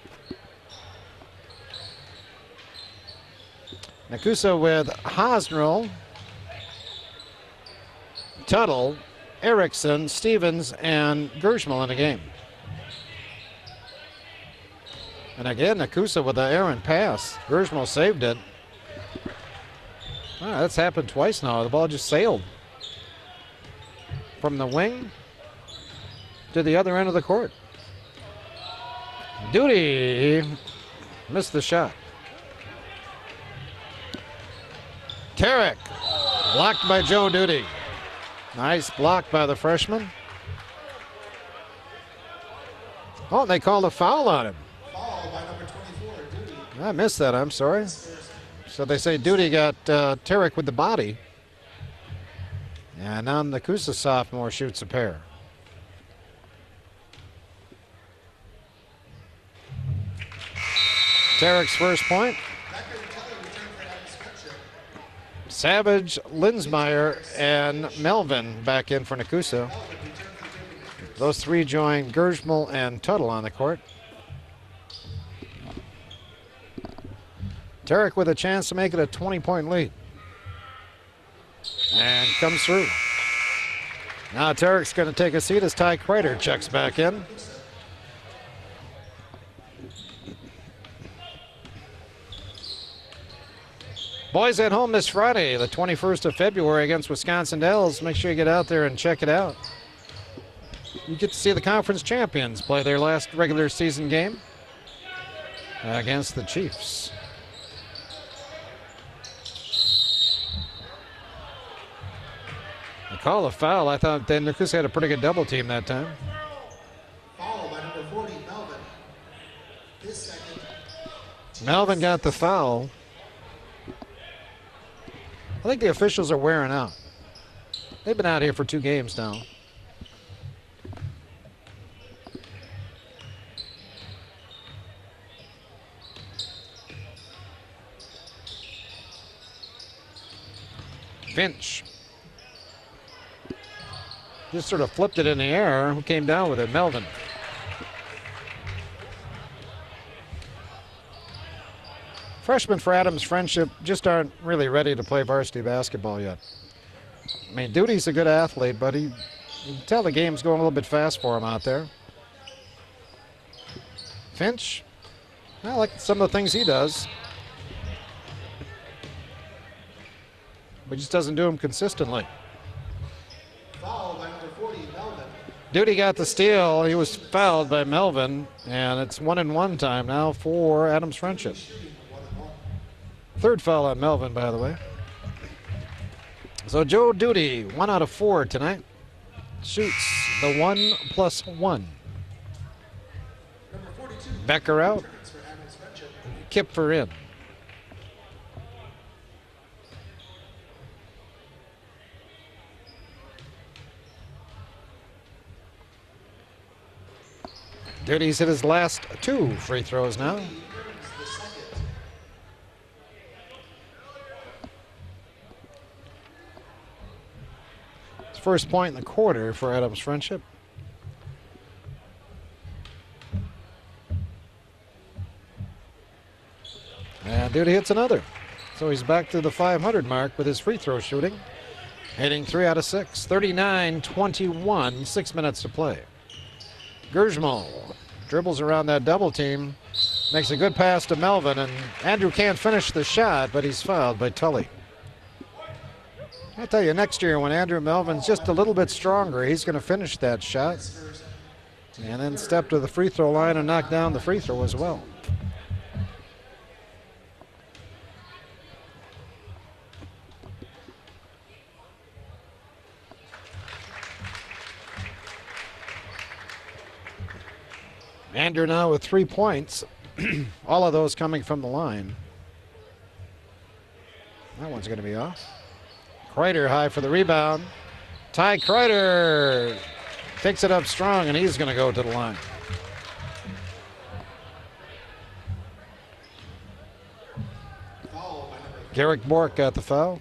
Nekoosa with Hosnell, Tuttle, Erickson, Stevens, and Gershmal in the game. And again, Nekoosa with the errant pass. Gershmal saved it. That's happened twice now. The ball just sailed from the wing to the other end of the court. Duty missed the shot. Tarek blocked by Joe Duty. Nice block by the freshman. Oh, and they called a foul on him. Foul by number 24, Duty. I missed that, I'm sorry. So they say Duty got Tarek with the body. And now Nekoosa sophomore shoots a pair. Tarek's first point. Savage, Linsmeyer, and Melvin back in for Nekoosa. Those 3 join Gershmal and Tuttle on the court. Tarek with a chance to make it a 20-point lead. And comes through. Now Tarek's going to take a seat as Ty Kreider checks back in. Boys at home this Friday, the 21st of February against Wisconsin Dells. Make sure you get out there and check it out. You get to see the conference champions play their last regular season game against the Chiefs. They call a foul. I thought Nekoosa had a pretty good double team that time. Foul by number 40, Melvin. His second. Melvin got the foul. I think the officials are wearing out. They've been out here for 2 games now. Finch just sort of flipped it in the air. Who came down with it? Melvin. Freshmen for Adams Friendship just aren't really ready to play varsity basketball yet. I mean, Duty's a good athlete, but you can tell the game's going a little bit fast for him out there. Finch, I like some of the things he does, but just doesn't do them consistently. Foul by number 40, Melvin. Duty got the steal. He was fouled by Melvin, and it's 1-and-1 time now for Adams Friendship. Third foul on Melvin, by the way. So Joe Duty, 1 out of 4 tonight. Shoots the 1+1. Number 42, Becker out. Kipfer in. Duty's hit his last 2 free throws now. His first point in the quarter for Adams Friendship. And Duty hits another. So he's back to the 500 mark with his free throw shooting. Hitting 3 out of 6. 39-21, 6 minutes to play. Gersmal dribbles around that double team. Makes a good pass to Melvin, and Andrew can't finish the shot, but he's fouled by Tully. I tell you, next year when Andrew Melvin's just a little bit stronger, he's going to finish that shot. And then step to the free throw line and knock down the free throw as well. Andrew now with 3 points, all of those coming from the line. That one's going to be off. Kreider high for the rebound. Ty Kreider picks it up strong, and he's going to go to the line. Garrick Bork got the foul.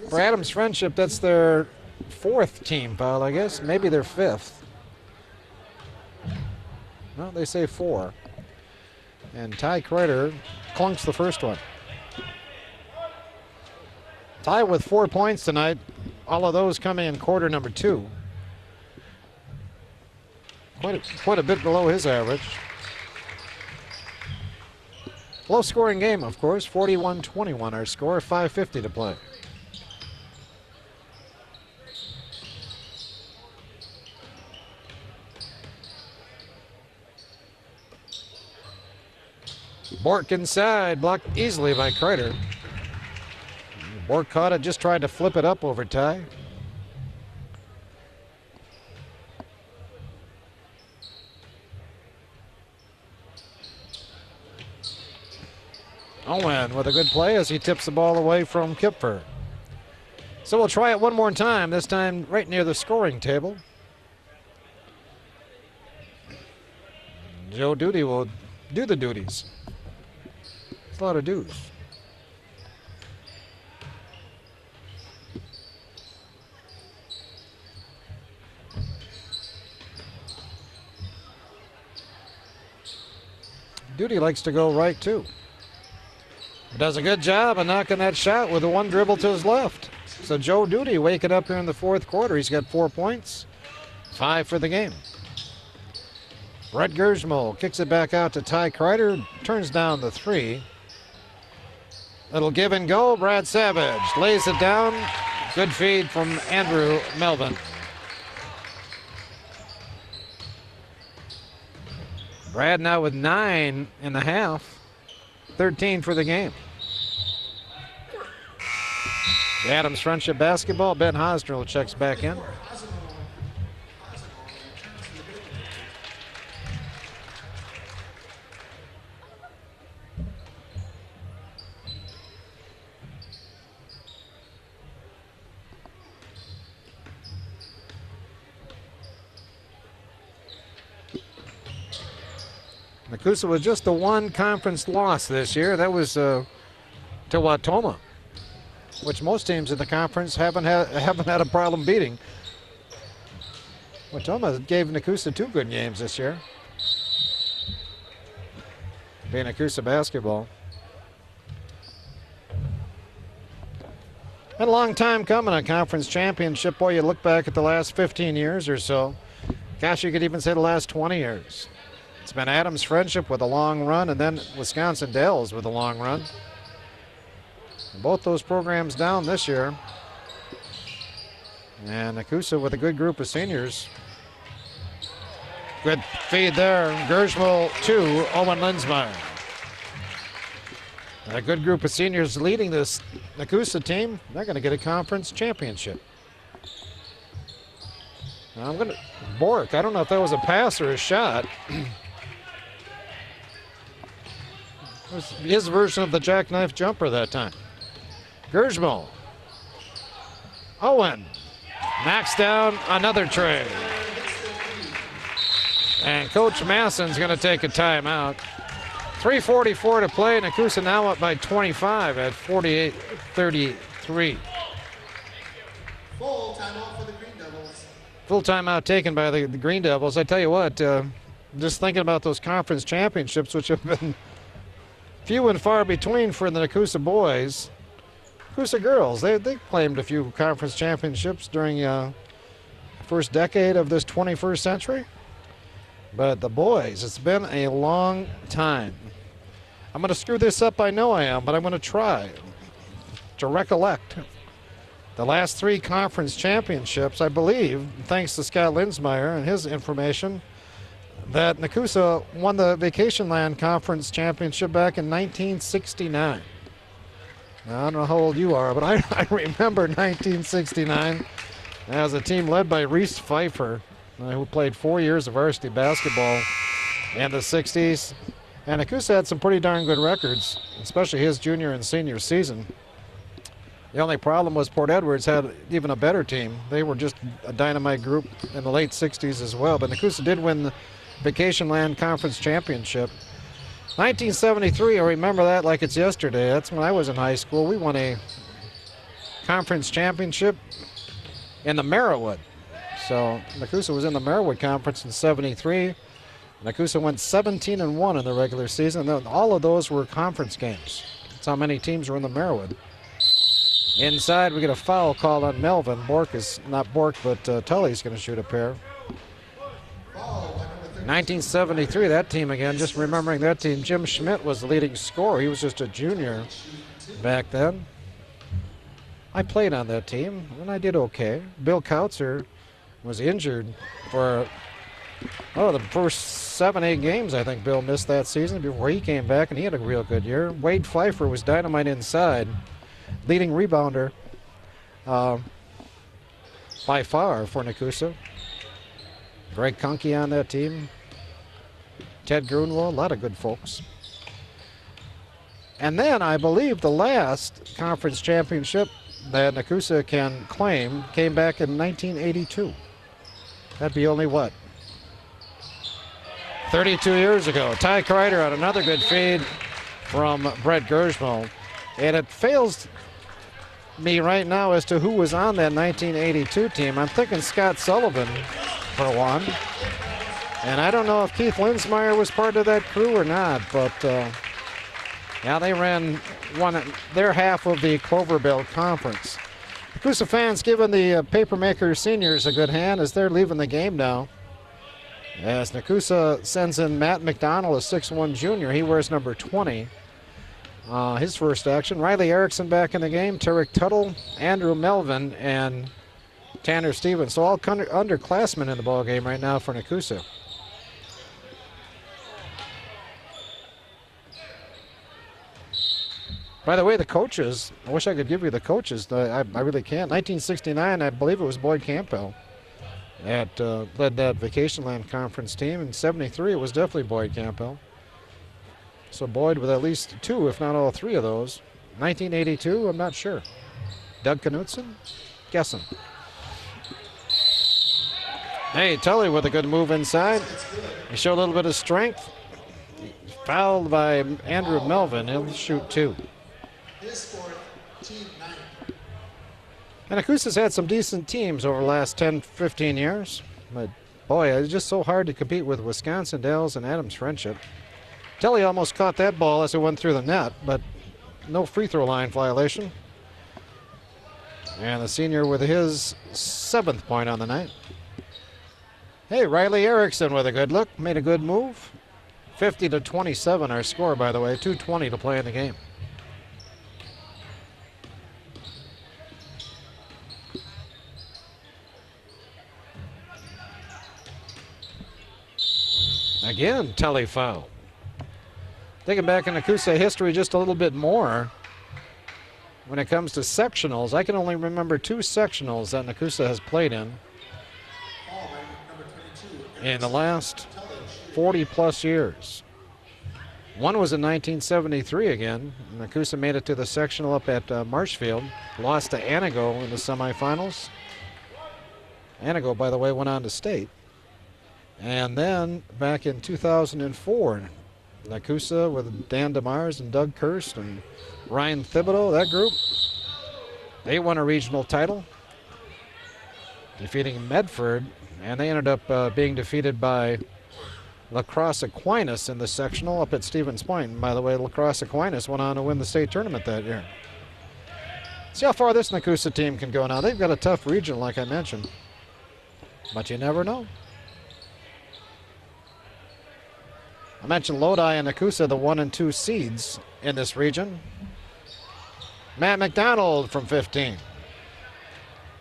For Adams Friendship, that's their 4th team foul, I guess. Maybe their 5th. No, they say 4. And Ty Kreider clunks the first one. Ty with 4 points tonight. All of those coming in quarter number 2. Quite a bit below his average. Low scoring game, of course. 41-21 our score. 5:50 to play. Bork inside, blocked easily by Kreider. Bork caught it, just tried to flip it up over Ty. Owen with a good play as he tips the ball away from Kipfer. So we'll try it one more time, this time right near the scoring table. Joe Duty will do the duties. A lot of dudes. Duty likes to go right too. Does a good job of knocking that shot with the one dribble to his left. So Joe Duty waking up here in the 4th quarter. He's got 4 points, 5 for the game. Brett Gersmal kicks it back out to Ty Kreider, turns down the 3. Little give and go. Brad Savage lays it down. Good feed from Andrew Melvin. Brad now with 9 in the half. 13 for the game. The Adams Friendship basketball. Ben Hosdrell checks back in. Nekoosa was just the one conference loss this year. That was to Wautoma, which most teams in the conference haven't had a problem beating. Wautoma gave Nekoosa 2 good games this year. Being Nekoosa basketball. Been a long time coming, a conference championship. Boy, you look back at the last 15 years or so. Gosh, you could even say the last 20 years. It's been Adams Friendship with a long run, and then Wisconsin Dells with a long run. And both those programs down this year. And Nekoosa with a good group of seniors. Good feed there. Gersmal to Owen Linsmeyer. A good group of seniors leading this Nekoosa team. They're going to get a conference championship. Now Bork, I don't know if that was a pass or a shot. It was his version of the jackknife jumper that time. Gershmo. Owen knocks down another tray. And Coach Masson's going to take a timeout. 3:44 to play. Nekoosa now up by 25 at 48-33. Full timeout for the Green Devils. Full timeout taken by the Green Devils. I tell you what, just thinking about those conference championships, which have been few and far between for the Nekoosa boys. Nekoosa girls, they claimed a few conference championships during the first decade of this 21st century. But the boys, it's been a long time. I'm going to screw this up, I know I am, but I'm going to try to recollect the last 3 conference championships. I believe, thanks to Scott Linsmeyer and his information, that Nekoosa won the Vacation Land Conference Championship back in 1969. Now, I don't know how old you are, but I remember 1969 as a team led by Reese Pfeiffer, who played 4 years of varsity basketball in the 60s. And Nekoosa had some pretty darn good records, especially his junior and senior season. The only problem was Port Edwards had even a better team. They were just a dynamite group in the late 60s as well. But Nekoosa did win the Vacation Land Conference Championship. 1973, I remember that like it's yesterday. That's when I was in high school. We won a conference championship in the Merriwood. So Nekoosa was in the Merriwood Conference in 73. Nekoosa went 17-1 in the regular season. And all of those were conference games. That's how many teams were in the Merriwood. Inside, we get a foul call on Melvin. Tully's going to shoot a pair. 1973, that team again, just remembering that team. Jim Schmidt was the leading scorer. He was just a junior back then. I played on that team, and I did okay. Bill Kautzer was injured for, the first 7-8 games, I think Bill missed that season before he came back, and he had a real good year. Wade Pfeiffer was dynamite inside, leading rebounder by far for Nekoosa. Greg Conkey on that team. Ted Grunwald, a lot of good folks. And then I believe the last conference championship that Nekoosa can claim came back in 1982. That'd be only what? 32 years ago. Ty Kreider on another good feed from Brett Gershmo. And it fails me right now as to who was on that 1982 team. I'm thinking Scott Sullivan for one. And I don't know if Keith Linsmeyer was part of that crew or not, but they ran their half of the Clover Belt Conference. Nekoosa fans giving the Papermaker seniors a good hand as they're leaving the game now. As Nekoosa sends in Matt McDonald, a 6'1 junior. He wears number 20. His first action. Riley Erickson back in the game. Tarek Tuttle, Andrew Melvin, and Tanner Stevens. So all underclassmen in the ball game right now for Nekoosa. By the way, the coaches, I wish I could give you the coaches. I really can't. 1969, I believe it was Boyd Campbell that led that Vacation Land Conference team. In 73, it was definitely Boyd Campbell. So Boyd with at least 2, if not all 3 of those. 1982, I'm not sure. Doug Knutson? Guessing. Hey, Tully with a good move inside. He showed a little bit of strength. Fouled by Andrew Melvin. He'll shoot 2. His fourth, team 9. And Nekoosa's had some decent teams over the last 10, 15 years. But boy, it's just so hard to compete with Wisconsin Dells and Adams Friendship. Tully almost caught that ball as it went through the net, but no free throw line violation. And the senior with his 7th point on the night. Hey, Riley Erickson with a good look, made a good move. 50-27 our score, by the way, 2:20 to play in the game. Again, Tully foul. Thinking back in Nekoosa history just a little bit more, when it comes to sectionals, I can only remember 2 sectionals that Nekoosa has played in the last 40 plus years. One was in 1973 again. Nekoosa made it to the sectional up at Marshfield. Lost to Anago in the semifinals. Anago, by the way, went on to state. And then back in 2004, Nekoosa with Dan DeMars and Doug Kirst and Ryan Thibodeau, that group, they won a regional title, defeating Medford, and they ended up being defeated by La Crosse Aquinas in the sectional up at Stevens Point. And by the way, La Crosse Aquinas went on to win the state tournament that year. See how far this Nekoosa team can go now. They've got a tough region, like I mentioned, but you never know. I mentioned Lodi and Nekoosa, the 1 and 2 seeds in this region. Matt McDonald from 15.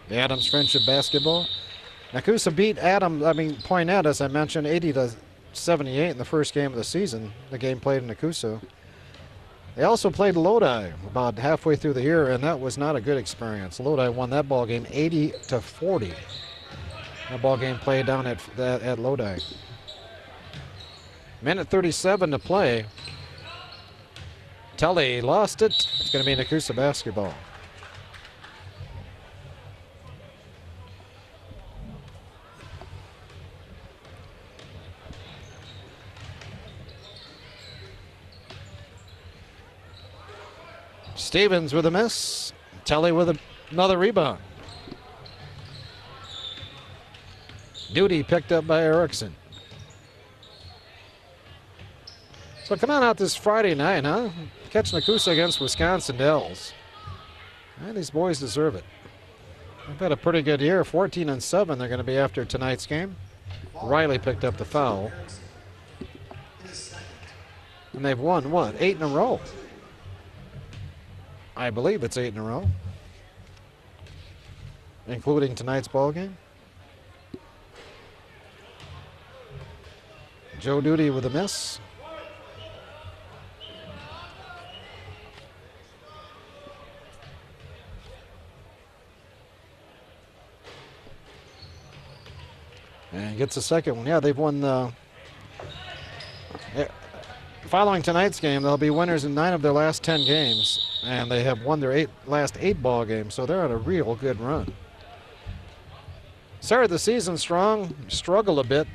The Adams Friendship Basketball. Nekoosa beat Poinette, as I mentioned, 80-78 in the first game of the season. The game played in Nekoosa. They also played Lodi about halfway through the year, and that was not a good experience. Lodi won that ball game 80-40. That ball game played down at Lodi. Minute 37 to play. Tully lost it. It's going to be Nekoosa basketball. Stevens with a miss. Tully with another rebound. Duty picked up by Erickson. So come on out this Friday night, huh? Catch Nekoosa against Wisconsin Dells. These boys deserve it. They've had a pretty good year. 14-7 they're going to be after tonight's game. Riley picked up the foul. And they've won, what, 8 in a row? I believe it's 8 in a row, including tonight's ball game. Joe Duty with a miss. And gets a second one. Yeah, they've won. Following tonight's game, they'll be winners in 9 of their last 10 games, and they have won their last 8 ball games, so they're on a real good run. Started the season strong, struggled a bit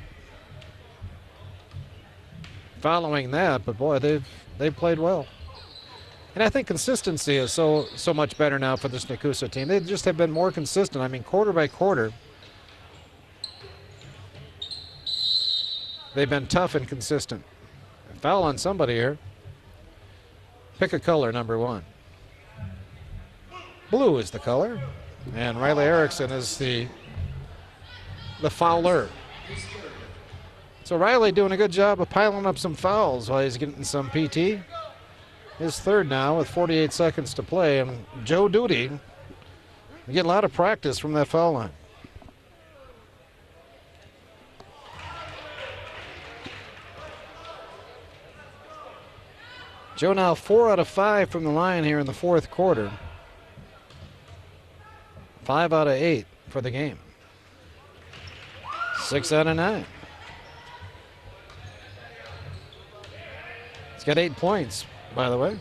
following that, but boy, they've played well. And I think consistency is so much better now for this Nekoosa team. They just have been more consistent. I mean, quarter by quarter, they've been tough and consistent. Foul on somebody here. Pick a color, number 1. Blue is the color. And Riley Erickson is the fouler. So Riley doing a good job of piling up some fouls while he's getting some PT. His third now with 48 seconds to play. And Joe Duty, we get a lot of practice from that foul line. Joe now 4 out of 5 from the line here in the fourth quarter. 5 out of 8 for the game. 6 out of 9. He's got 8 points, by the way.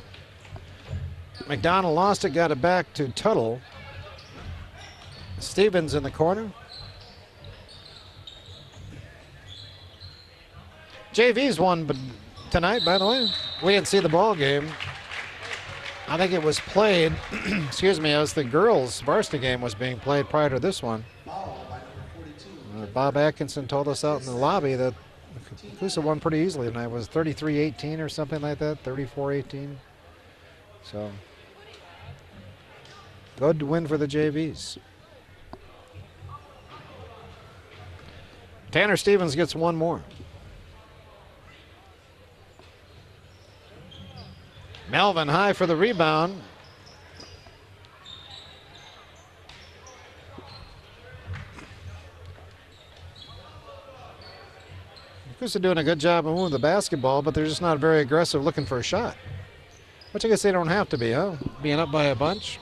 McDonald lost it, got it back to Tuttle. Stevens in the corner. JV's won, but tonight, by the way, we didn't see the ball game. I think it was played, excuse me, as the girls' varsity game was being played prior to this one. Bob Atkinson told us out in the lobby that Nekoosa won pretty easily tonight. It was 33-18 or something like that, 34-18. So, good win for the JVs. Tanner Stevens gets one more. Melvin high for the rebound. Nekoosa doing a good job of moving the basketball, but they're just not very aggressive looking for a shot. Which I guess they don't have to be, huh? Being up by a bunch.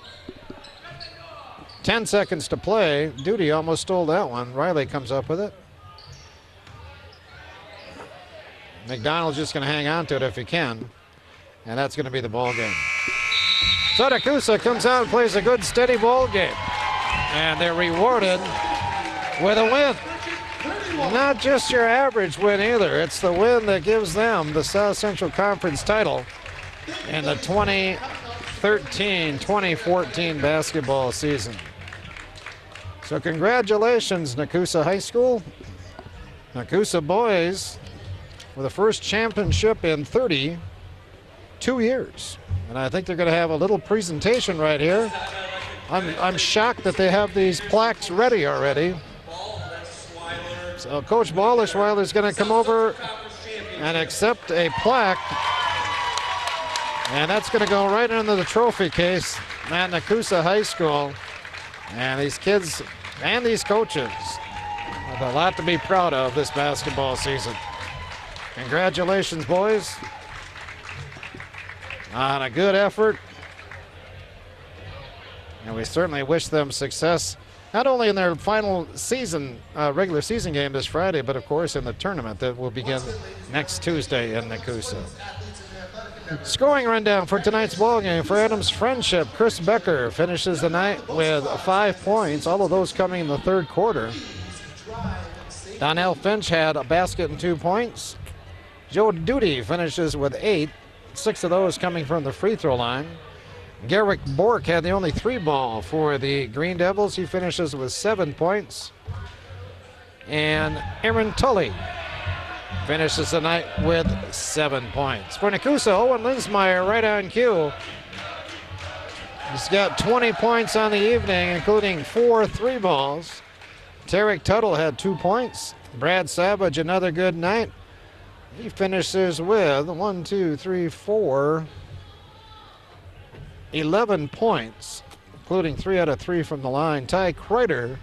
10 seconds to play. Duty almost stole that one. Riley comes up with it. McDonald's just going to hang on to it if he can. And that's going to be the ball game. So Nekoosa comes out and plays a good, steady ball game. And they're rewarded with a win. Not just your average win either. It's the win that gives them the South Central Conference title in the 2013-2014 basketball season. So congratulations, Nekoosa High School. Nekoosa boys with the first championship in 32 years. And I think they're going to have a little presentation right here. I'm shocked that they have these plaques ready already. So Coach Ballishweiler is going to come over and accept a plaque. And that's going to go right into the trophy case at Nekoosa High School. And these kids and these coaches have a lot to be proud of this basketball season. Congratulations, boys, on a good effort. And we certainly wish them success, not only in their final season, regular season game this Friday, but of course in the tournament that will begin next Tuesday in Nekoosa. Scoring rundown for tonight's ball game for Adams Friendship. Chris Becker finishes the night with 5 points, all of those coming in the third quarter. Donnell Finch had a basket and 2 points. Joe Duty finishes with 8, 6 of those coming from the free throw line. Garrick Bork had the only 3 ball for the Green Devils. He finishes with 7 points. And Aaron Tully finishes the night with 7 points. For Nekoosa, Owen Linsmeyer right on cue. He's got 20 points on the evening, including 4 3 balls. Tarek Tuttle had 2 points. Brad Savage, another good night. He finishes with 11 points, including 3 out of 3 from the line. Ty Kreider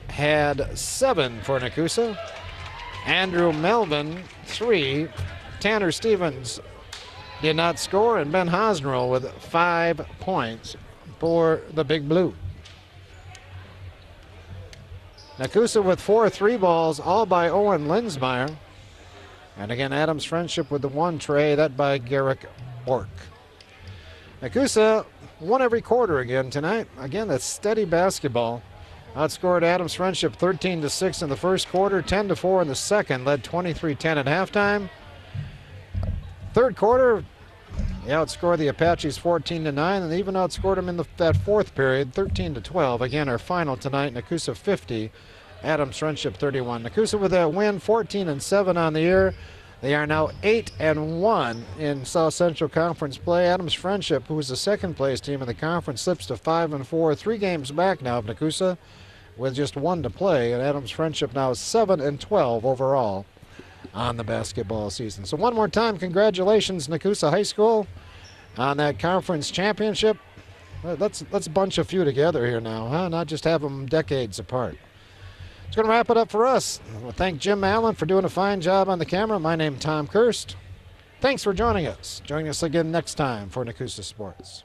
had 7 for Nekoosa. Andrew Melvin, 3. Tanner Stevens did not score, and Ben Hosnerl with 5 points for the Big Blue. Nekoosa with 4 3 balls, all by Owen Linsmeyer. And again, Adams Friendship with the 1 tray, that by Garrick Bork. Nekoosa won every quarter again tonight. Again, that's steady basketball. Outscored Adams Friendship 13-6 in the first quarter, 10-4 in the second, led 23-10 at halftime. Third quarter, they outscored the Apaches 14-9, and they even outscored them in that fourth period, 13-12. Again, our final tonight, Nekoosa 50, Adams Friendship 31. Nekoosa with a win, 14-7 on the year. They are now 8-1 in South Central Conference play. Adams Friendship, who was the second place team in the conference, slips to 5-4, 3 games back now of Nekoosa with just 1 to play. And Adams Friendship now is 7-12 overall on the basketball season. So one more time, congratulations, Nekoosa High School, on that conference championship. Let's bunch a few together here now, huh? Not just have them decades apart. It's going to wrap it up for us. I want to thank Jim Allen for doing a fine job on the camera. My name's Tom Kirst. Thanks for joining us. Join us again next time for Nekoosa Sports.